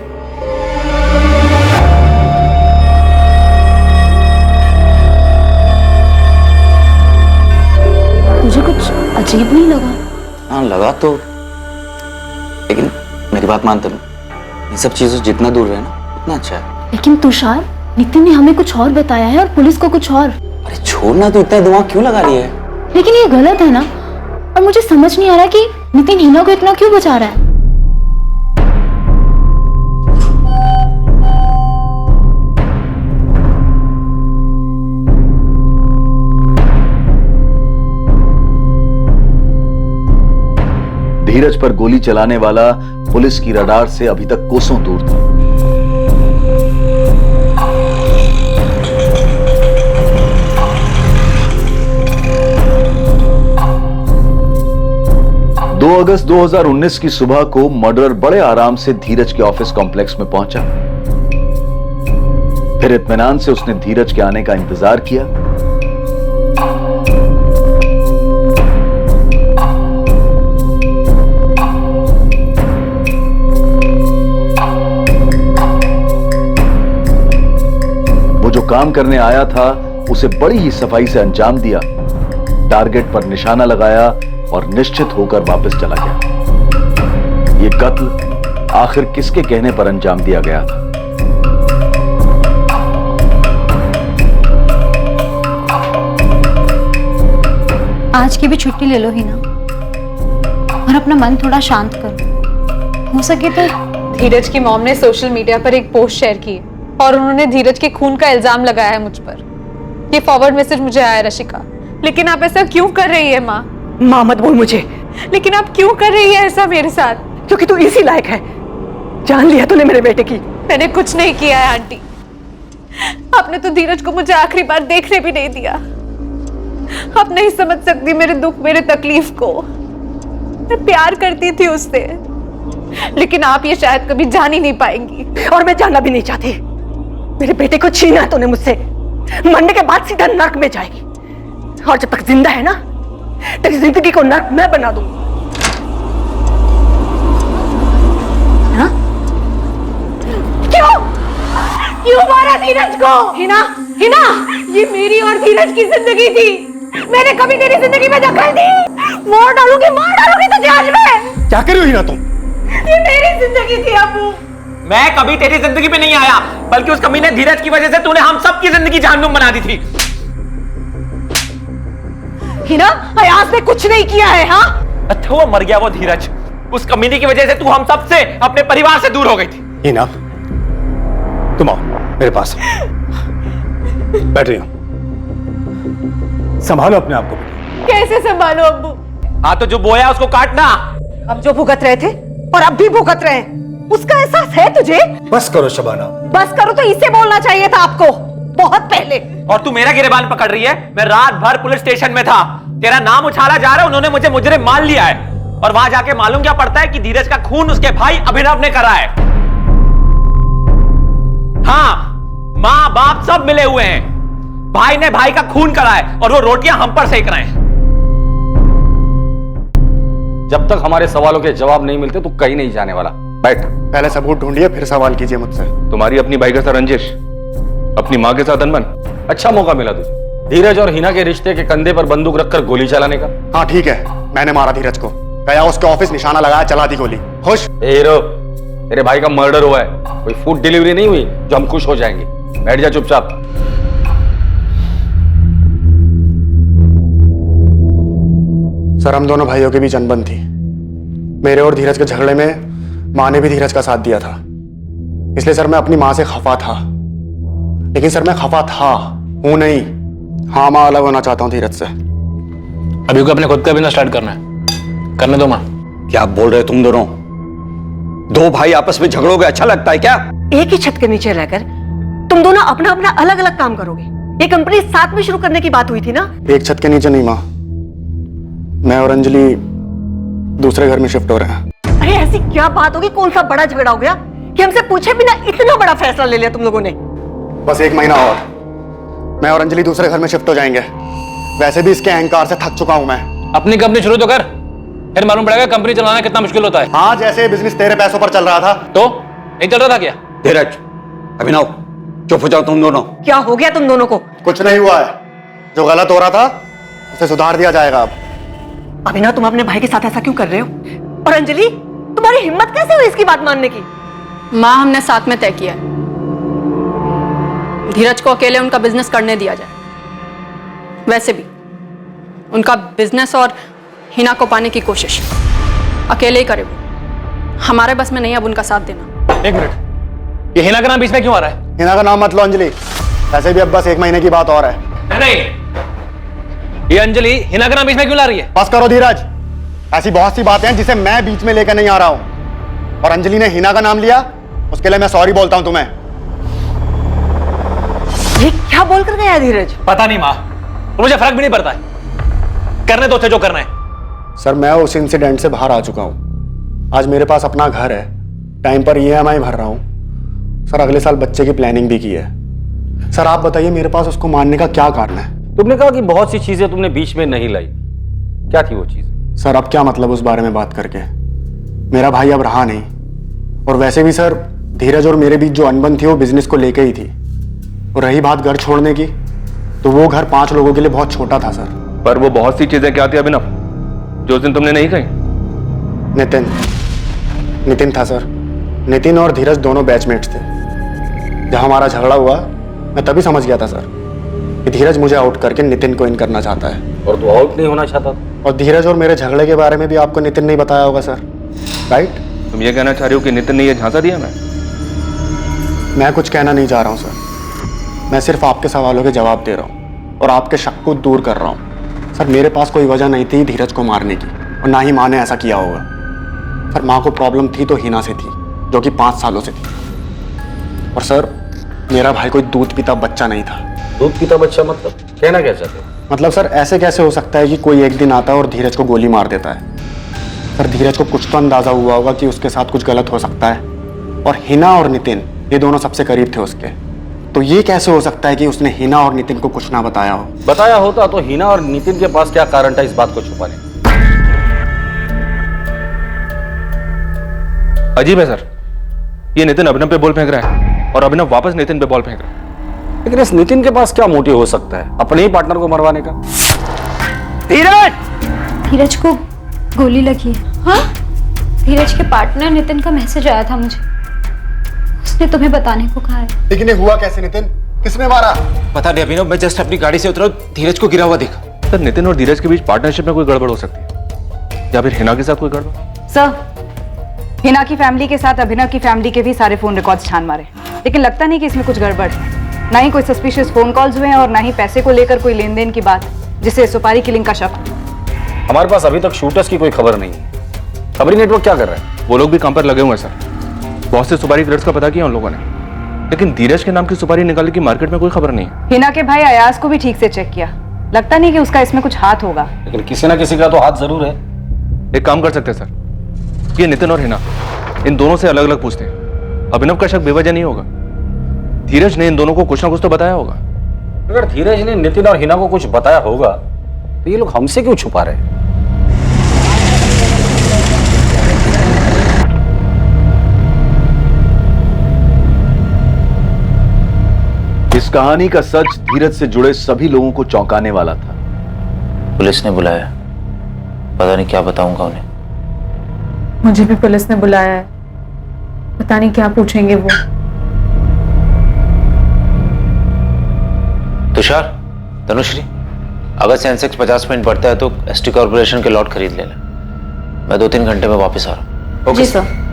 मुझे कुछ अजीब नहीं लगा? हाँ लगा तो, लेकिन मेरी बात मानते हो, इन सब चीजों से जितना दूर रहे ना उतना अच्छा है। लेकिन तुषार, नितिन ने हमें कुछ और बताया है और पुलिस को कुछ और। अरे छोड़ना, तो इतना दिमाग क्यों लगा रही है? लेकिन ये गलत है ना, और मुझे समझ नहीं आ रहा कि नितिन हिना को इतना क्यों बचा रहा है। धीरज पर गोली चलाने वाला पुलिस की रडार से अभी तक कोसों दूर था। अगस्त 2019 की सुबह को मर्डरर बड़े आराम से धीरज के ऑफिस कॉम्प्लेक्स में पहुंचा। फिर इत्मीनान से उसने धीरज के आने का इंतजार किया। वो जो काम करने आया था उसे बड़ी ही सफाई से अंजाम दिया, टारगेट पर निशाना लगाया और निश्चित होकर वापस चला गया। ये कत्ल आखिर किसके कहने पर अंजाम दिया गया था? आज की भी छुट्टी ले लो हिना और अपना मन थोड़ा शांत करो। हो सके तो धीरज की मॉम ने सोशल मीडिया पर एक पोस्ट शेयर की है और उन्होंने धीरज के खून का इल्जाम लगाया है मुझ पर। ये फॉरवर्ड मैसेज मुझे आया रशिका, लेकिन आप ऐसा क्यों कर रही है माँ? माँ मत बोल मुझे। लेकिन आप क्यों कर रही है ऐसा मेरे साथ? क्योंकि तू इसी लायक है। जान लिया तूने मेरे बेटे की। मैंने कुछ नहीं किया है आंटी। आपने तो धीरज को मुझे आखिरी बार देखने भी नहीं दिया। आप नहीं समझ सकती मेरे दुख, मेरे तकलीफ को। मैं प्यार करती थी उससे, लेकिन आप ये शायद कभी जान ही नहीं पाएंगी। और मैं जानना भी नहीं चाहती। मेरे बेटे को छीना है तूने मुझसे। मरने के बाद सीधा नर्क में जाएगी, और जब तक जिंदा है ना तेरी जिंदगी को नर्क मैं बना दूंगी। हाँ? क्यों मारा धीरज को? हिना, हिना, ये मेरी और धीरज की जिंदगी थी। मैंने कभी तेरी जिंदगी में दखल दी? मार डालूंगी तुझे आज मैं। क्या कर रही हो हिना तुम? ये मेरी जिंदगी थी अबू। मैं कभी तेरी जिंदगी में नहीं आया, बल्कि उस कमीने धीरज की वजह से तूने हम सब की जिंदगी जहन्नुम बना दी थी। हिना, अयाज ने कुछ नहीं किया है। हाँ, अच्छा वो मर गया वो धीरज। उस कमीने की वजह से तू हम सब से, अपने परिवार से दूर हो गई थी। हिना, तुम आओ मेरे पास। बैठ रही हो, संभालो अपने आप को। कैसे संभालो अब्बू? हाँ तो जो बोया उसको काटना। अब जो भुगत रहे थे और अब भी भुगत रहे हैं, उसका एहसास है तुझे? बस करो शबाना। बस करो तो इसे बोलना चाहिए था आपको बहुत पहले। और तू मेरा गिरेबान पकड़ रही है? मैं रात भर पुलिस स्टेशन में था, तेरा नाम उछाला जा रहा है। उन्होंने मुझे मुजरिम मान लिया है, और वहां जाके मालूम क्या पड़ता है कि धीरज का खून उसके भाई अभिनव ने करा है। हाँ, माँ बाप सब मिले हुए हैं। भाई ने भाई का खून करा है और वो रोटियां हम पर सेक रहे हैं। जब तक हमारे सवालों के जवाब नहीं मिलते तो कहीं नहीं जाने वाला। बैठ। पहले सबूत ढूंढिए, फिर सवाल कीजिए मुझसे। तुम्हारी अपनी भाई के साथ रंजिश, अपनी माँ के साथ अनबन। अच्छा मौका मिला तुझे धीरज और हिना के रिश्ते के कंधे पर बंदूक रखकर गोली चलाने का। हाँ ठीक है, मैंने मारा धीरज को। गया उसके ऑफिस, निशाना लगाया, चला दी गोली। खुश? हीरो, तेरे भाई का मर्डर हुआ है, कोई फूड डिलीवरी नहीं हुई जो हम खुश हो जाएंगे। बैठ जा चुपचाप। सर, हम दोनों भाइयों के बीच अनबन थी। मेरे और धीरज के झगड़े में माँ ने भी धीरज का साथ दिया था, इसलिए सर मैं अपनी माँ से खफा था। लेकिन सर मैं खफा था, हूं नहीं। हाँ, माँ अलग होना चाहता हूँ धीरज से। अभी को अपने खुद का बिजनेस स्टार्ट करना है, करने दो माँ। क्या बोल रहे तुम दोनों? दो भाई आपस में झगड़ोगे अच्छा लगता है क्या? एक ही छत के नीचे रहकर तुम दोनों अपना अपना अलग अलग काम करोगे। ये कंपनी साथ में शुरू करने की बात हुई थी ना? एक छत के नीचे नहीं माँ, मैं और अंजलि दूसरे घर में शिफ्ट हो रहे हैं। अरे ऐसी क्या बात होगी? कौन सा बड़ा झगड़ा हो गया कि हमसे पूछे बिना इतना बड़ा फैसला ले लिया तुम लोगों ने? बस 1 महीना और, मैं और अंजलि दूसरे घर में शिफ्ट हो जाएंगे। वैसे भी इसके अहंकार से थक चुका हूं मैं। अपनी कंपनी शुरू तो कर, फिर मालूम पड़ेगा कंपनी चलाना कितना मुश्किल होता है। हाँ, जैसे बिजनेस तेरे पैसों पर चल रहा था। तो नहीं चल रहा था क्या? धीरज, अभिनव, चुप हो जाओ तुम दोनों। क्या हो गया तुम दोनों को? कुछ नहीं हुआ है, जो गलत हो रहा था उसे सुधार दिया जाएगा। अब अभिनव, तुम अपने भाई के साथ ऐसा क्यों कर रहे हो? और अंजलि, तुम्हारी हिम्मत कैसे हुई इसकी बात मानने की? माँ, हमने साथ में तय किया है धीरज को अकेले उनका बिजनेस करने दिया जाए। वैसे भी उनका बिजनेस और हिना को पाने की कोशिश अकेले ही करे वो। हमारे बस में नहीं अब उनका साथ देना। 1 मिनट, ये हिना का नाम बीच में क्यों आ रहा है? हिना का नाम मत लो अंजलि, वैसे भी अब बस 1 महीने की बात और है। नहीं, ये अंजलि हिना का नाम बीच में क्यों ला रही है? बस करो धीरज, ऐसी बहुत सी बातें हैं जिसे मैं बीच में लेकर नहीं आ रहा हूं। और अंजलि ने हिना का नाम लिया, उसके लिए मैं सॉरी बोलता हूं तुम्हें। ये क्या बोल कर गया धीरज? पता नहीं माँ, मुझे फर्क भी नहीं पड़ता है, करने दो उसे जो करना है। सर मैं उस इंसिडेंट से बाहर आ चुका हूं। आज मेरे पास अपना घर है, टाइम पर EMI भर रहा हूं। सर अगले साल बच्चे की प्लानिंग भी की है। सर आप बताइए मेरे पास उसको मारने का क्या कारण है? तुमने कहा कि बहुत सी चीजें तुमने बीच में नहीं लाई, क्या थी वो चीज? सर अब क्या मतलब उस बारे में बात करके? मेरा भाई अब रहा नहीं। और वैसे भी सर धीरज और मेरे बीच जो अनबन थी वो बिजनेस को लेके ही थी। और रही बात घर छोड़ने की, तो वो घर 5 लोगों के लिए बहुत छोटा था सर। पर वो बहुत सी चीजें क्या थी अभिनव जो उस दिन तुमने नहीं कही? नितिन था सर। नितिन और धीरज दोनों बैचमेट्स थे। जब हमारा झगड़ा हुआ मैं तभी समझ गया था सर कि धीरज मुझे आउट करके नितिन को इन करना चाहता है। और तू आउट नहीं होना चाहता था? और धीरज और मेरे झगड़े के बारे में भी आपको नितिन नहीं बताया होगा सर, राइट? तुम ये कहना चाह रहे हो कि नितिन ने ये झांसा दिया? मैं कुछ कहना नहीं चाह रहा हूँ सर। मैं सिर्फ आपके सवालों के जवाब दे रहा हूँ और आपके शक को दूर कर रहा हूँ। सर मेरे पास कोई वजह नहीं थी धीरज को मारने की, और ना ही माँ ने ऐसा किया होगा। सर माँ को प्रॉब्लम थी तो हिना से थी, जो कि 5 सालों से थी। और सर मेरा भाई कोई दूध पीता बच्चा नहीं था। दूध पीता बच्चा मतलब कहना क्या चाहते हो? मतलब सर ऐसे कैसे हो सकता है कि कोई एक दिन आता है और धीरज को गोली मार देता है? सर धीरज को कुछ तो अंदाजा हुआ होगा कि उसके साथ कुछ गलत हो सकता है। और हिना और नितिन ये दोनों सबसे करीब थे उसके, तो ये कैसे हो सकता है कि उसने हिना और नितिन को कुछ ना बताया हो? बताया होता तो हिना और नितिन के पास क्या कारण था इस बात को छुपाने? अजीब है सर, ये नितिन अभिनव पे बॉल फेंक रहा है और अभिनव वापस नितिन पे बॉल फेंक रहा है। लेकिन इस नितिन के पास क्या मोटिव हो सकता है अपने ही पार्टनर को मरवाने का? धीरज को गोली लगी है। हाँ? धीरज के पार्टनर नितिन का मैसेज आया था मुझे, उसने तुम्हें बताने को कहा है। लेकिन ये हुआ कैसे नितिन? किसने मारा? पता नहीं अभिनव, मैं जस्ट अपनी गाड़ी से उतरा, धीरज को गिरा हुआ देखा। सर नितिन और धीरज के बीच पार्टनरशिप में कोई गड़बड़ हो सकती है, या फिर हिना के साथ कोई गड़बड़? सर हिना की फैमिली के साथ अभिनव की फैमिली के भी सारे फोन रिकॉर्ड्स छान मारे, लेकिन लगता नहीं कि इसमें कुछ गड़बड़ है। ना ही कोई सस्पिशियस फोन कॉल्स हुए हैं और ना ही पैसे को लेकर कोई लेन देन की बात जिससे सुपारी किलिंग का शक। हमारे पास अभी तक शूटर्स की कोई खबर नहीं है। खबरी नेटवर्क क्या कर रहा है? वो लोग भी काम पर लगे हुए हैं सर। बहुत से सुपारी ट्रेडर्स का पता किया उन लोगों ने, लेकिन धीरज के नाम की सुपारी निकालने की मार्केट में कोई खबर नहीं है। हिना के भाई अयाज को भी ठीक से चेक किया, लगता नहीं कि उसका इसमें कुछ हाथ होगा। लेकिन किसी ना किसी का तो हाथ जरूर है। एक काम कर सकते हैं सर, ये नितिन और हिना इन दोनों से अलग अलग पूछते हैं। अभिनव का शक बेवजह नहीं होगा, धीरज ने इन दोनों को कुछ ना कुछ तो बताया होगा। अगर धीरज ने नितिन और हिना को कुछ बताया होगा तो ये लोग हमसे क्यों छुपा रहे हैं? इस कहानी का सच धीरज से जुड़े सभी लोगों को चौंकाने वाला था। पुलिस ने बुलाया, पता नहीं क्या बताऊंगा उन्हें। मुझे भी पुलिस ने बुलाया है, पता नहीं क्या पूछेंगे वो। तुषार, तनुश्री, अगर सेंसेक्स 50 पॉइंट बढ़ता है तो एसटी कॉर्पोरेशन के लॉट खरीद लेना। मैं 2-3 घंटे में वापस आ रहा हूँ। जी सर।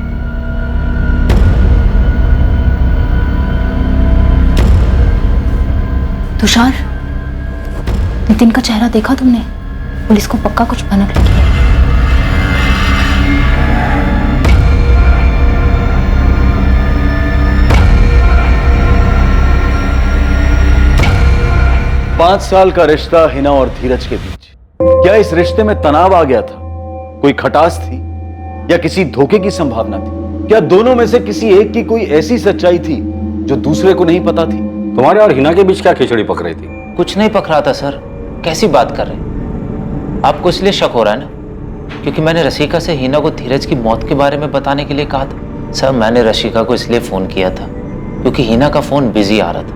तुषार, नितिन का चेहरा देखा तुमने? पुलिस को पक्का कुछ भनक लगी है। पांच साल का रिश्ता हिना और धीरज के बीच, क्या इस रिश्ते में तनाव आ गया था? कोई खटास थी या किसी धोखे की संभावना थी? क्या दोनों में से किसी एक की कोई ऐसी सच्चाई थी जो दूसरे को नहीं पता थी? तुम्हारे और हिना के बीच क्या खिचड़ी पक रही थी? कुछ नहीं पक रहा था सर, कैसी बात कर रहे हैं? आपको इसलिए शक हो रहा है ना क्योंकि मैंने रशिका से हिना को धीरज की मौत के बारे में बताने के लिए कहा था। सर मैंने रशिका को इसलिए फोन किया था क्योंकि हिना का फोन बिजी आ रहा था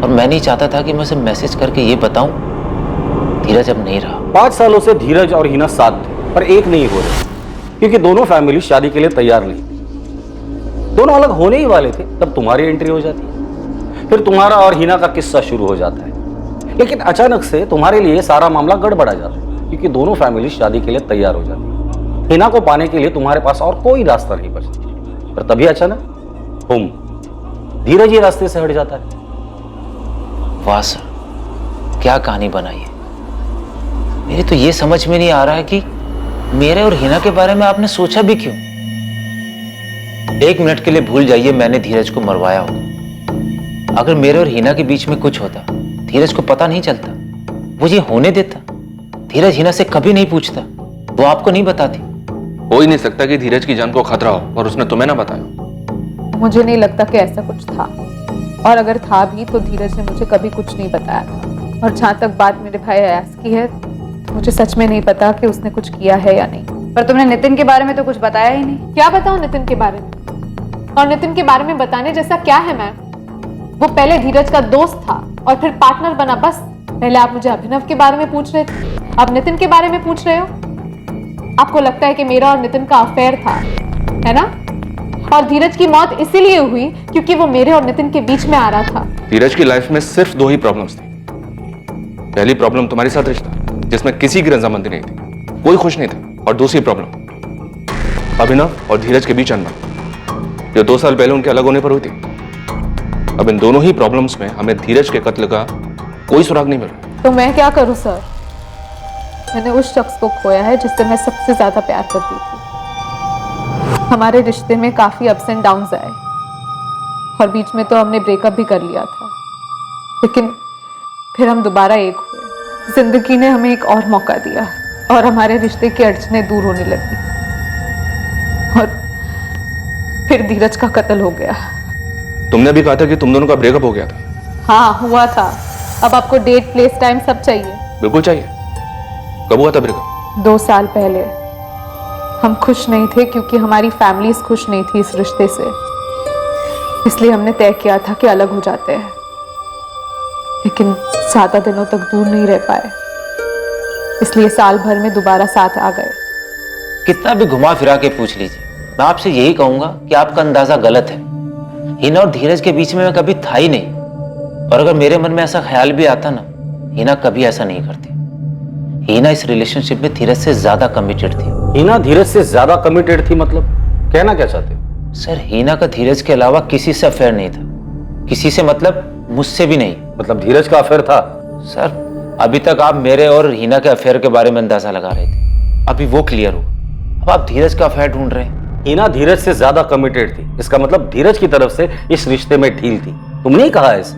और मैं नहीं चाहता था कि मैं उसे मैसेज करके ये बताऊं धीरज अब नहीं रहा। 5 सालों से धीरज और हिना साथ थे पर एक नहीं हो रहे क्योंकि दोनों फैमिली शादी के लिए तैयार नहीं थी। दोनों अलग होने ही वाले थे तब तुम्हारी एंट्री हो जाती है, फिर तुम्हारा और हिना का किस्सा शुरू हो जाता है। लेकिन अचानक से तुम्हारे लिए सारा मामला गड़बड़ा जाता है क्योंकि दोनों फैमिली शादी के लिए तैयार हो जाती है। हिना को पाने के लिए तुम्हारे पास और कोई रास्ता नहीं बचता, पर तभी अचानक धीरज ये रास्ते से हट जाता है। वाह सर, क्या कहानी बनाई है। मेरी तो ये समझ में नहीं आ रहा है कि मेरे और हिना के बारे में आपने सोचा भी क्यों? एक मिनट के लिए भूल जाइए मैंने धीरज को मरवाया होगा। अगर मेरे और हिना के बीच में कुछ होता, धीरज को पता नहीं चलता, वो ये होने देता? धीरज हिना से कभी नहीं पूछता, वो आपको नहीं बताती। हो ही नहीं सकता कि धीरज की जान को खतरा हो और उसने तुम्हें ना बताया। मुझे नहीं लगता कि ऐसा कुछ था, और अगर था भी तो धीरज ने मुझे कभी कुछ नहीं बताया था। और जहाँ तक बात मेरे भाई अयास की है, तो मुझे सच में नहीं पता कि उसने कुछ किया है या नहीं। पर तुमने नितिन के बारे में तो कुछ बताया ही नहीं। क्या बताऊं नितिन के बारे में? और नितिन के बारे में बताने जैसा क्या है मैम? वो पहले धीरज का दोस्त था और फिर पार्टनर बना, बस। पहले आप मुझे अभिनव के बारे में पूछ रहे थे, अब नितिन के बारे में पूछ रहे हो। आपको लगता है कि मेरा और नितिन का अफेयर था, है ना? और धीरज की मौत इसीलिए हुई क्योंकि वो मेरे और नितिन के बीच में आ रहा था। धीरज की लाइफ में सिर्फ 2 ही प्रॉब्लम्स थी। पहली प्रॉब्लम तुम्हारे साथ रिश्ता, जिसमें किसी की रजामंदी नहीं थी, कोई खुश नहीं था। और दूसरी प्रॉब्लम अभिनव और धीरज के बीच अनबन, जो 2 साल पहले उनके अलग होने पर हुई थी। अब इन दोनों ही प्रॉब्लम्स में हमें धीरज के कत्ल का कोई सुराग नहीं मिल रहा। तो मैं क्या करूं सर? मैंने उस शख्स को खोया है जिससे मैं सबसे ज्यादा प्यार करती थी। हमारे रिश्ते में काफी अप्स एंड डाउन्स आए, और बीच में तो हमने ब्रेकअप भी कर लिया था, लेकिन फिर हम दोबारा एक हुए। जिंदगी ने हमें एक और मौका दिया और हमारे रिश्ते की अड़चनें दूर होने लगी। और फिर धीरज का कत्ल हो गया। तुमने भी कहा था कि तुम दोनों का ब्रेकअप हो गया था। हाँ, हुआ था। अब आपको डेट, प्लेस, टाइम सब चाहिए? बिल्कुल चाहिए। कब हुआ था ब्रेकअप? 2 साल पहले। हम खुश नहीं थे क्योंकि हमारी फैमिलीज खुश नहीं थी इस रिश्ते से, इसलिए हमने तय किया था कि अलग हो जाते हैं। लेकिन ज्यादा दिनों तक दूर नहीं रह पाए, इसलिए साल भर में दोबारा साथ आ गए। कितना भी घुमा फिरा के पूछ लीजिए, मैं आपसे यही कहूंगा कि आपका अंदाजा गलत है। हिना और धीरज के बीच में मैं कभी था ही नहीं, और अगर मेरे मन में ऐसा ख्याल भी आता ना, हिना कभी ऐसा नहीं करती। हिना इस रिलेशनशिप में धीरज से ज्यादा कमिटेड थी। हिना धीरज से ज्यादा कमिटेड थी मतलब कहना क्या चाहते हो? सर, हिना का धीरज के अलावा किसी से अफेयर नहीं था। किसी से मतलब मुझसे भी नहीं। मतलब धीरज का अफेयर था? सर, अभी तक आप मेरे और हिना के अफेयर के बारे में अंदाजा लगा रहे थे, अभी वो क्लियर हो। अब आप धीरज का अफेयर ढूंढ रहे हैं। हिना धीरज से ज्यादा कमिटेड थी, इसका मतलब धीरज की तरफ से इस रिश्ते में ढील थी। तुमने ही कहा ऐसे।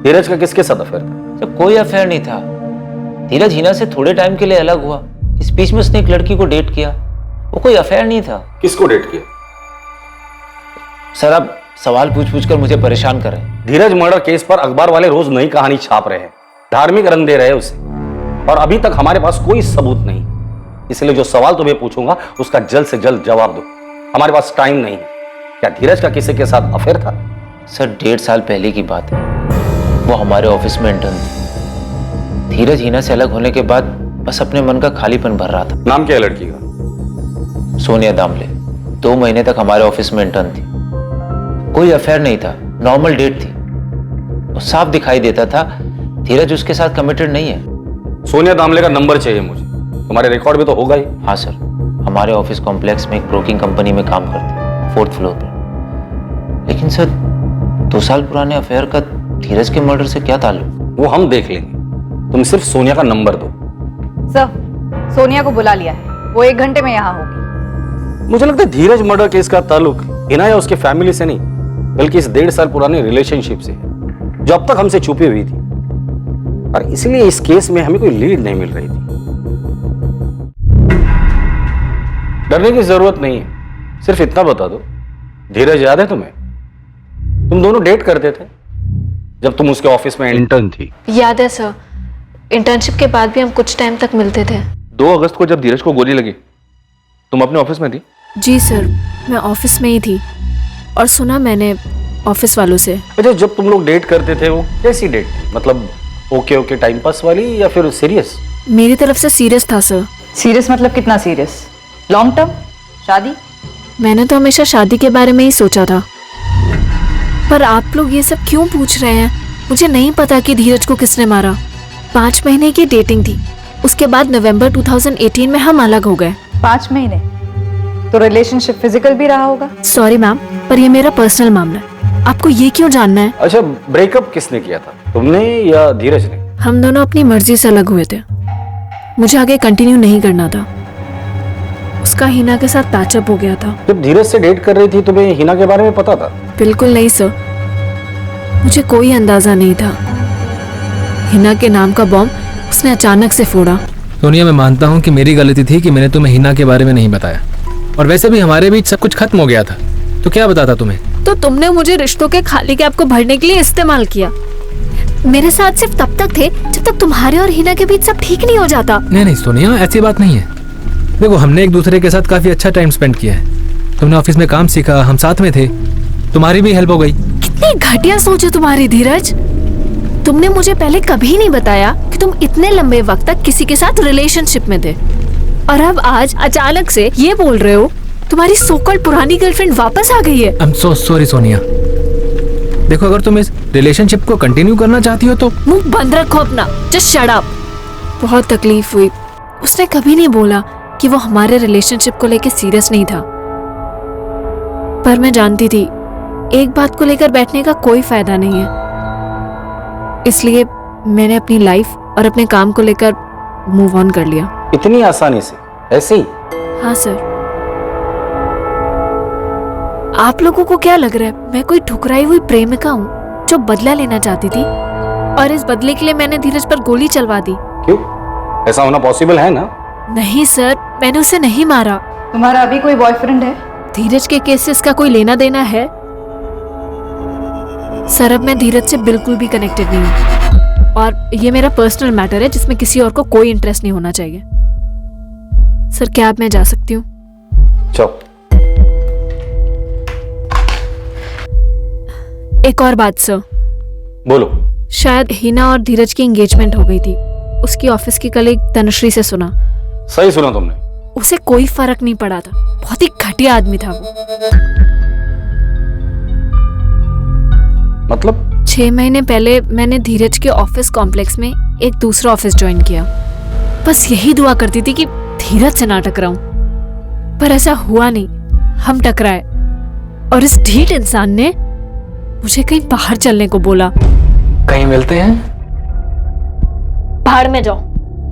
धीरज का किसके साथ अफेयर था? सर, कोई अफेयर नहीं था। धीरज हिना से थोड़े टाइम के लिए अलग हुआ, इस बीच में उसने एक लड़की को डेट किया, वो कोई अफेयर नहीं था। किसको डेट किया? सर, आप सवाल पूछ पूछ कर मुझे परेशान कर रहे हैं। धीरज मर्डर केस पर अखबार वाले रोज नई कहानी छाप रहे हैं, धार्मिक रंग दे रहे हैं उसे, और अभी तक हमारे पास कोई सबूत नहीं। इसलिए जो सवाल तुम्हें पूछूंगा उसका जल्द से जल्द जवाब दो। हमारे पास टाइम नहीं है। क्या धीरज का किसी के साथ अफेयर था? सर, 1.5 साल पहले की बात है। वो हमारे ऑफिस में इंटर्न थी। धीरज हिना से अलग होने के बाद बस अपने मन का खालीपन भर रहा था। नाम क्या है लड़की का? सोनिया दामले। 2 महीने तक हमारे ऑफिस में इंटर्न थी। कोई अफेयर नहीं था, नॉर्मल डेट थी। और साफ दिखाई देता था धीरज उसके साथ कमिटेड नहीं है। सोनिया दामले का नंबर चाहिए मुझे। तुम्हारे रिकॉर्ड में तो होगा ही। हाँ सर, हमारे ऑफिस कॉम्प्लेक्स में एक ब्रोकिंग कंपनी में काम करती, 4th फ्लोर पर। लेकिन सर, 2 साल पुराने अफेयर का धीरज के मर्डर से क्या ताल्लुक? वो हम देख लेंगे, तुम सिर्फ सोनिया का नंबर दो। सर, सोनिया को बुला लिया है, वो 1 घंटे में यहाँ होगी। मुझे लगता है धीरज मर्डर केस का ताल्लुक हिना या उसके फैमिली से नहीं, बल्कि इस 1.5 साल पुराने रिलेशनशिप से है, जो अब तक हमसे छुपी हुई थी। और इसलिए इस केस में हमें कोई लीड नहीं मिल रही थी। डरने की जरूरत नहीं है, सिर्फ इतना बता दो, धीरज याद है तुम्हें? तुम दोनों डेट करते थे जब तुम उसके ऑफिस में इंटर्न थी। याद है सर, इंटर्नशिप के बाद भी हम कुछ टाइम तक मिलते थे। 2 अगस्त को जब धीरज को गोली लगी, तुम अपने ऑफिस में थी? जी सर, मैं ऑफिस में ही थी, और सुना मैंने ऑफिस वालों से। अच्छा, जब तुम लोग डेट करते थे वो कैसी डेट थी? मतलब ओके टाइम पास वाली या फिर सीरियस? मेरी तरफ से सीरियस था सर। सीरियस मतलब कितना सीरियस? Long term? शादी? मैंने तो हमेशा शादी के बारे में ही सोचा था। पर आप लोग ये सब क्यों पूछ रहे हैं? मुझे नहीं पता कि धीरज को किसने मारा। 5 महीने की डेटिंग थी, उसके बाद नवंबर 2018 में हम अलग हो गए। 5 महीने? तो रिलेशनशिप फिजिकल भी रहा होगा। सॉरी मैम, पर ये मेरा पर्सनल मामला है, आपको ये क्यों जानना है? अच्छा, ब्रेकअप किसने किया था, तुमने या धीरज ने? हम दोनों अपनी मर्जी से अलग हुए थे, मुझे आगे कंटिन्यू नहीं करना था। उसका हिना के साथ पैचअप हो गया था। जब धीरज से डेट कर रही थी तुम्हें हिना के बारे में पता था? बिल्कुल नहीं सर, मुझे कोई अंदाजा नहीं था। हिना के नाम का बॉम्ब उसने अचानक से फोड़ा। सोनिया, मैं मानता हूँ कि मेरी गलती थी कि मैंने तुम्हें हिना के बारे में नहीं बताया, और वैसे भी हमारे बीच सब कुछ खत्म हो गया था, तो क्या बताता तुम्हें? तो तुमने मुझे रिश्तों के खाली गैप को भरने के लिए इस्तेमाल किया। मेरे साथ सिर्फ तब तक थे जब तक तुम्हारे और हिना के बीच सब ठीक नहीं हो जाता। नहीं सोनिया, ऐसी बात नहीं है। देखो, हमने एक दूसरे के साथ काफी अच्छा टाइम स्पेंड किया है। तुमने ऑफिस में काम सीखा, हम साथ में थे, तुम्हारी भी हेल्प हो गई। कितनी घटिया सोच है तुम्हारी धीरज। तुमने मुझे पहले कभी नहीं बताया कि तुम इतने लंबे वक्त तक किसी के साथ रिलेशनशिप में थे, और अब आज अचानक से ये बोल रहे हो तुम्हारी सो-कॉल्ड पुरानी गर्लफ्रेंड वापस आ गई है। I'm so sorry Sonia. देखो, अगर तुम इस रिलेशनशिप को कंटिन्यू करना चाहती हो तो मुंह बंद रखो अपना, जस्ट शट अप। बहुत तकलीफ हुई। उसने कभी नहीं बोला कि वो हमारे रिलेशनशिप को लेकर सीरियस नहीं था, पर मैं जानती थी एक बात को लेकर बैठने का कोई फायदा नहीं है, इसलिए मैंने अपनी लाइफ और अपने काम को लेकर मूव ऑन कर लिया। इतनी आसानी से? ऐसे ही? हाँ सर। आप लोगों को क्या लग रहा है मैं कोई ठुकराई हुई प्रेमिका हूँ जो बदला लेना चाहती थी, और इस बदले के लिए मैंने धीरज पर गोली चलवा दी? क्यों? ऐसा होना पॉसिबल है ना? नहीं सर, मैंने उसे नहीं मारा। तुम्हारा अभी कोई बॉयफ्रेंड है? धीरज के केस से इसका कोई लेना देना है? सर, अब मैं धीरज से बिल्कुल भी कनेक्टेड नहीं हूँ, और ये मेरा पर्सनल मैटर है जिसमें किसी और को कोई इंटरेस्ट नहीं होना चाहिए। सर, क्या अब मैं जा सकती हूँ? चलो। एक और बात सर। बोलो। शायद हिना और धीरज की एंगेजमेंट हो गई थी। उसकी ऑफिस की कलीग तनुश्री से सुना। सही सुना तुमने। उसे कोई फर्क नहीं पड़ा था, बहुत ही घटिया आदमी था वो। मतलब? 6 महीने पहले मैंने धीरज के ऑफिस कॉम्प्लेक्स में एक दूसरा ऑफिस ज्वाइन किया। बस यही दुआ करती थी कि धीरज से ना टकराऊं, पर ऐसा हुआ नहीं। हम टकराए, और इस ढीठ इंसान ने मुझे कहीं बाहर चलने को बोला। कहीं मिलते हैं? बाहर में जाओ।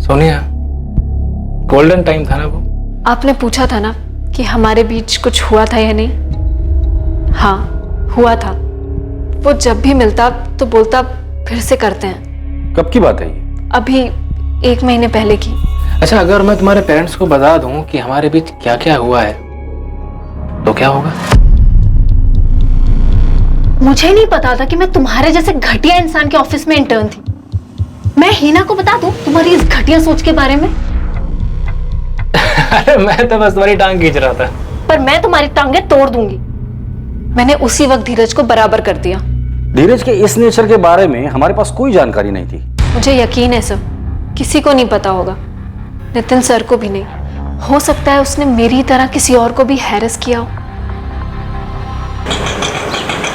सोनिया, गोल्डन टाइम था ना वो। आपने पूछा था ना कि हमारे बीच कुछ हुआ था या नहीं? हाँ, हुआ था। वो जब भी मिलता तो बोलता फिर से करते हैं। कब की बात है ये? अभी 1 महीने पहले की। अच्छा, अगर मैं तुम्हारे पेरेंट्स को बता दूं कि हमारे बीच क्या क्या हुआ है तो क्या होगा? मुझे नहीं पता था कि मैं तुम्हारे जैसे घटिया इंसान के ऑफिस में इंटर्न थी। मैं हिना को बता दूं तुम्हारी इस घटिया सोच के बारे में? अरे मैं तो बस तुम्हारी टांग खींच रहा था। पर मैं तुम्हारी टांगे तोड़ दूंगी। मैंने उसी वक्त धीरज को बराबर कर दिया। धीरज के इस नेचर के बारे में हमारे पास कोई जानकारी नहीं थी। मुझे यकीन है सर, किसी को नहीं पता होगा, नितिन सर को भी नहीं। हो सकता है उसने मेरी तरह किसी और को भी हैरेस किया हो।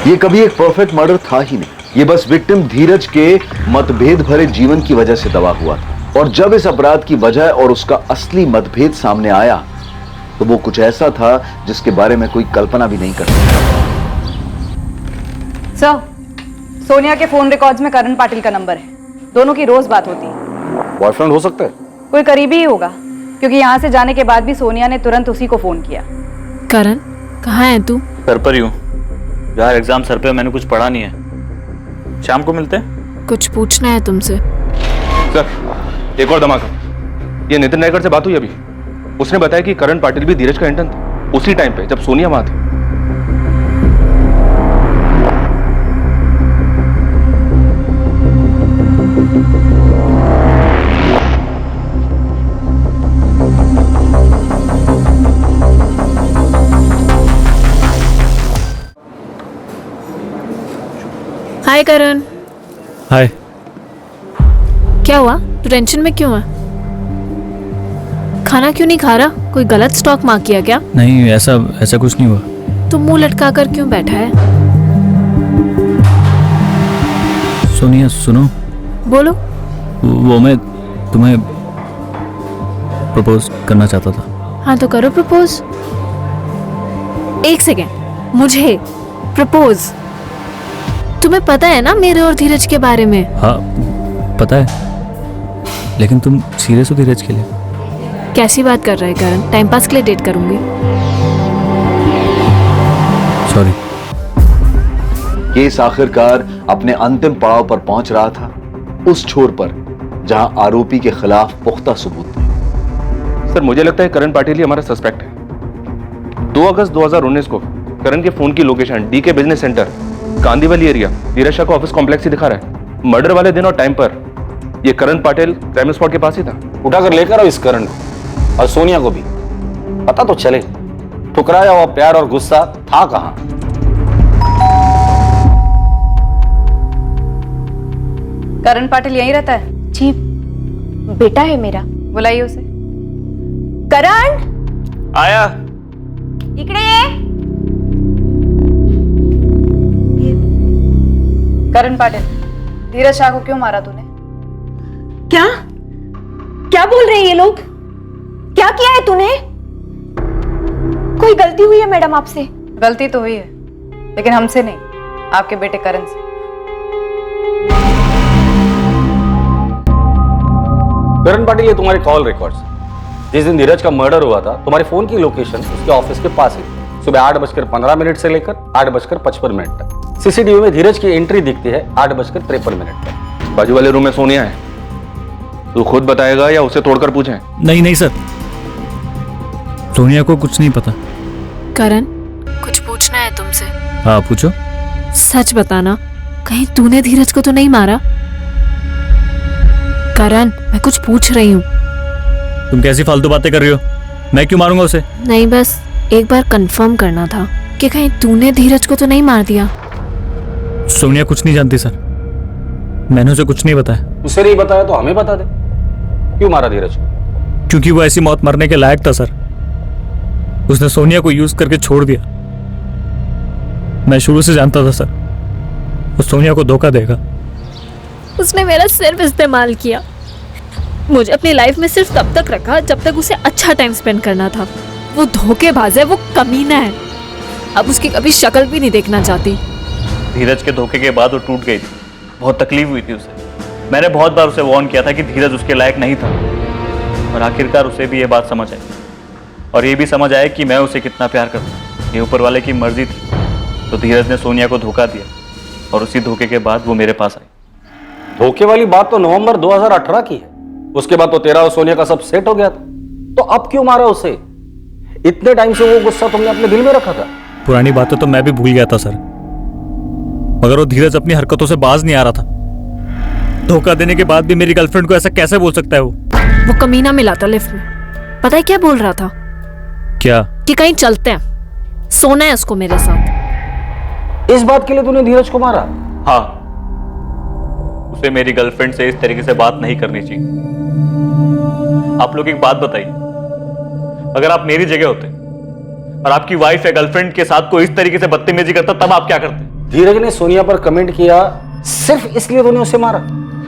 ये कभी एक परफेक्ट मर्डर था ही नहीं। ये बस विक्टिम धीरज के मतभेद भरे जीवन की वजह से दबा हुआ था, और जब इस अपराध की वजह और उसका असली मतभेद सामने आया तो वो कुछ ऐसा था जिसके बारे में कोई कल्पना भी नहीं कर सकता। सर, सोनिया के फोन रिकॉर्ड्स में करण पाटिल का नंबर है। दोनों की रोज बात होती है। बॉयफ्रेंड हो सकता है? कोई करीबी ही होगा, क्योंकि यहाँ से जाने के बाद भी सोनिया ने तुरंत उसी को फोन किया। करण, कहाँ है तू? घर पर ही हूँ यार, एग्जाम सर पे, मैंने कुछ पढ़ा नहीं है। शाम को मिलते हैं। कुछ पूछना है तुमसे। सर, एक और धमाका। ये नितिन नायकर से बात हुई अभी। उसने बताया कि करण पाटिल भी धीरज का इंटर्न था, उसी टाइम पे जब सोनिया वहां थी। हाय करण। हाय। क्या हुआ? तू टेंशन में क्यों है? खाना क्यों नहीं खा रहा? कोई गलत स्टॉक मार्क किया क्या? नहीं, ऐसा कुछ नहीं हुआ। तू मुंह लटका कर क्यों बैठा है? सोनिया सुनो। बोलो। वो मैं तुम्हें प्रपोज करना चाहता था। हाँ तो करो प्रपोज। 1 सेकेंड, मुझे प्रपोज? तुम्हें पता है ना मेरे और धीरज के बारे में? हाँ पता है, लेकिन तुम सीरियस हो धीरज के लिए? कैसी बात कर रहा है करण? टाइम पास के लिए डेट करूंगी? सॉरी। केस आखिरकार अपने अंतिम पड़ाव पर पहुंच रहा था, उस छोर पर जहां आरोपी के खिलाफ पुख्ता सबूत थे। सर मुझे लगता है करण पाटिल ही हमारा सस्पेक्ट है। 2 अगस्त 2019 को करण के फोन की location DK business centre Kandivali area Dheeraj Shah को ऑफिस कॉम्प्लेक्स ही दिखा रहा है। मर्डर वाले दिन और टाइम पर ये करण पाटिल क्राइम स्पॉट के पास ही था। उठाकर लेकर आओ इस करण को और सोनिया को भी, पता तो चले ठुकराया हुआ प्यार और गुस्सा था कहां। करण पाटिल यहीं रहता है? जी, बेटा है मेरा। बुलाइए उसे। करण, आया। इकडे ये। करण पाटिल, धीरज शाह को क्यों मारा तूने? क्या क्या बोल रहे हैं ये लोग? क्या किया है तूने? कोई गलती हुई है मैडम आपसे? गलती तो हुई है, लेकिन हमसे नहीं, आपके बेटे करण से। करण पाटिल, ये तुम्हारे कॉल रिकॉर्ड्स। जिस दिन धीरज का मर्डर हुआ था, तुम्हारे फोन की लोकेशन उसके ऑफिस के पास ही, सुबह 8:15 से लेकर 8:55 तक। सीसीटीवी में धीरज की एंट्री दिखती है 8:53 तक। बाजू वाले रूम में सोनिया है। तू खुद बताएगा या उसे तोड़कर पूछें? नहीं सर, सोनिया को कुछ नहीं पता। करण, कुछ पूछना है तुमसे। हाँ पूछो। सच बताना, कहीं तूने धीरज को तो नहीं मारा? करण, मैं कुछ पूछ रही हूँ। तुम कैसी फालतू बातें कर रही हो? मैं क्यों मारूंगा उसे? नहीं, बस एक बार कंफर्म करना था कि कहीं तूने धीरज को तो नहीं मार दिया। सोनिया कुछ नहीं जानती सर, मैंने उसे कुछ नहीं बताया। उसे नहीं बताया तो हमें बता दे, क्यों मारा धीरज को? क्योंकि वो ऐसी मौत मरने के लायक था सर। उसने सोनिया को यूज करके छोड़ दिया। मैं शुरू से जानता था सर, वो सोनिया को धोखा देगा। उसने मेरा सिर्फ इस्तेमाल किया। मुझे अपनी लाइफ में सिर्फ तब तक रखा जब तक उसे अच्छा टाइम स्पेंड करना था। वो धोखेबाज है, वो कमीना है। अब उसकी कभी शक्ल भी नहीं देखना चाहती। धीरज के धोखे के बाद वो टूट गई थी, बहुत तकलीफ हुई थी उसे। मैंने बहुत बार उसे वार्न किया था कि धीरज उसके लायक नहीं था, और आखिरकार उसे भी ये बात समझ आई, और ये भी समझ आया कि मैं उसे कितना प्यार करता हूँ। ये ऊपर वाले की मर्जी थी, तो धीरज ने सोनिया को धोखा दिया, और उसी धोखे के बाद वो मेरे पास आई। धोखे वाली बात तो नवंबर 2018 की है। उसके बाद तो तेरा और सोनिया का सब सेट हो गया था, तो अब क्यों मारा उसे? इतने टाइम से वो गुस्सा तुमने अपने दिल में रखा था। पुरानी बातें तो मैं भी भूल गया था सर, मगर वो धीरज अपनी हरकतों से बाज नहीं आ रहा था। धोखा देने के बाद भी मेरी गर्लफ्रेंड को ऐसा कैसे बोल सकता है? वो कमीना मिला था लिफ्ट में, पता है क्या बोल रहा था? क्या? कि कहीं चलते हैं, सोना है उसको मेरे साथ। इस बात के लिए तूने धीरज को मारा? हाँ, उसे मेरी गर्लफ्रेंड से इस तरीके से बात नहीं करनी चाहिए। आप लोग एक बात बताइए, अगर आप मेरी जगह होते और आपकी वाइफ या गर्लफ्रेंड के साथ कोई इस तरीके से बदतमीजी करता, तब आप क्या करते? धीरज ने सोनिया पर कमेंट किया, सिर्फ इसलिए तूने उसे मारा?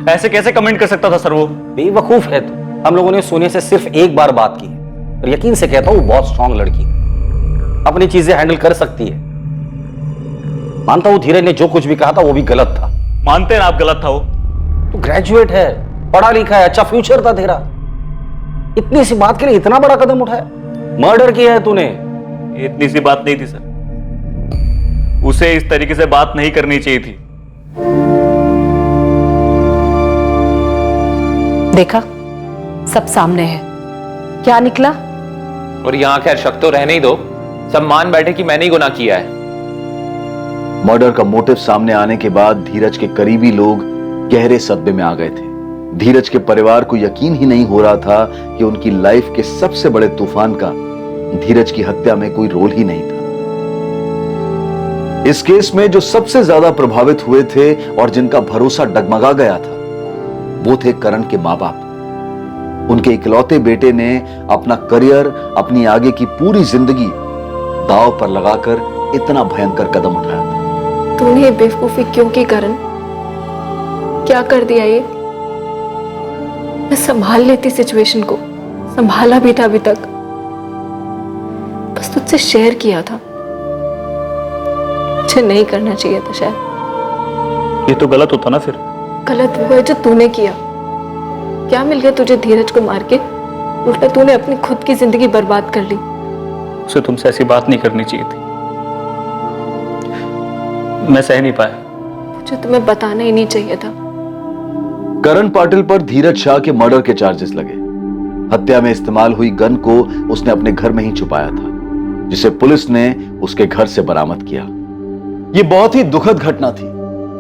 ऐसे कैसे कमेंट कर सकता था सर? वो बेवकूफ है तू। हम लोगों ने सोनिया से सिर्फ एक बार बात की, और यकीन से कहता हूं वो बहुत स्ट्रांग लड़की, अपनी चीजें हैंडल कर सकती है। मानता हूं धीरज ने जो कुछ भी कहा था वो भी गलत था। मानते हैं आप गलत था? वो तू ग्रेजुएट है, पढ़ा लिखा है, अच्छा फ्यूचर था तेरा, इतनी सी बात के लिए इतना बड़ा कदम उठाया? मर्डर किया है तूने। इतनी सी बात नहीं थी सर, उसे इस तरीके से बात नहीं करनी चाहिए थी। देखा, सब सामने है। क्या निकला? और यहाँ खैर शक तो रहने ही दो, सब मान बैठे कि मैंने ही गुनाह किया है। मर्डर का मोटिव सामने आने के बाद धीरज के करीबी लोग गहरे सदमे में आ गए थे। धीरज के परिवार को यकीन ही नहीं हो रहा था कि उनकी लाइफ के सबसे बड़े तूफान का धीरज की हत्या में कोई रोल ही नहीं था। इस केस में जो सबसे ज्यादा प्रभावित हुए थे और जिनका भरोसा डगमगा गया था, वो थे करण के मां बाप। उनके इकलौते बेटे ने अपना करियर, अपनी आगे की पूरी जिंदगी दांव पर लगाकर इतना भयंकर कदम उठाया था। तूने बेवकूफी क्यों की करण? क्या कर दिया ये? मैं संभाल लेती सिचुएशन को, संभाला भी था अभी तक, बस तुझसे शेयर किया था। मुझे नहीं करना चाहिए था शायद। ये तो गलत होता ना फिर? गलत हुआ जो तूने किया। क्या मिल गया तुझे धीरज को मार के? उल्टा तूने अपनी खुद की जिंदगी बर्बाद कर ली। उसे तुमसे ऐसी बात नहीं करनी चाहिए थी, मैं सह नहीं पाया। मुझे तुम्हें बताना ही नहीं चाहिए था। करण पाटिल पर धीरज शाह के मर्डर के चार्जेस लगे। हत्या में इस्तेमाल हुई गन को उसने अपने घर में ही छुपाया था, जिसे पुलिस ने उसके घर से बरामद किया। यह बहुत ही दुखद घटना थी,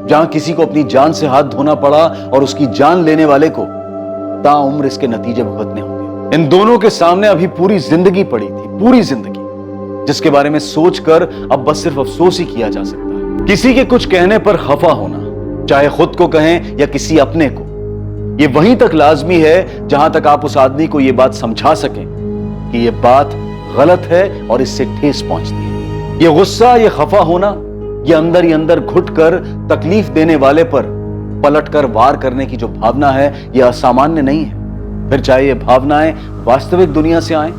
जहां किसी को अपनी जान से हाथ धोना पड़ा और उसकी जान लेने वाले को ताउम्र इसके नतीजे भुगतने होंगे। इन दोनों के सामने अभी पूरी जिंदगी पड़ी थी, पूरी जिंदगी, जिसके बारे में सोचकर अब बस सिर्फ अफसोस ही किया जा सकता है। किसी के कुछ कहने पर खफा होना, चाहे खुद को कहें या किसी अपने को, यह वहीं तक लाजमी है जहां तक आप उस आदमी को यह बात समझा सकें कि यह बात गलत है और इससे ठेस पहुंचती है। यह गुस्सा, यह खफा होना, यह अंदर ही अंदर घुटकर तकलीफ देने वाले पर पलटकर वार करने की जो भावना है, यह असामान्य नहीं है। फिर चाहे यह भावनाएं वास्तविक दुनिया से आए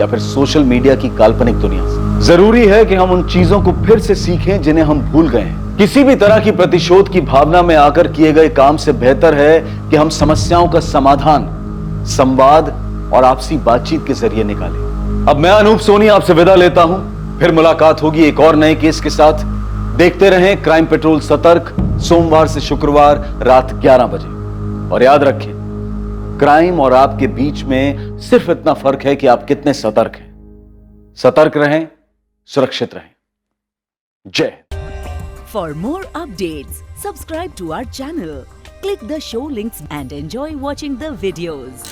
या फिर सोशल मीडिया की काल्पनिक दुनिया से। जरूरी है कि हम उन चीजों को फिर से सीखें जिन्हें हम भूल गए हैं। किसी भी तरह की प्रतिशोध की भावना में आकर किए गए काम से बेहतर है कि हम समस्याओं का समाधान संवाद और आपसी बातचीत के जरिए निकालें। अब मैं अनूप सोनी आपसे विदा लेता हूं, फिर मुलाकात होगी एक और नए केस के साथ। देखते रहें क्राइम पेट्रोल सतर्क, सोमवार से शुक्रवार रात 11 बजे। और याद रखें, क्राइम और आपके बीच में सिर्फ इतना फर्क है कि आप कितने सतर्क हैं। सतर्क रहें, सुरक्षित रहें। जय। For more updates, subscribe to our channel, click the show links and enjoy watching the videos.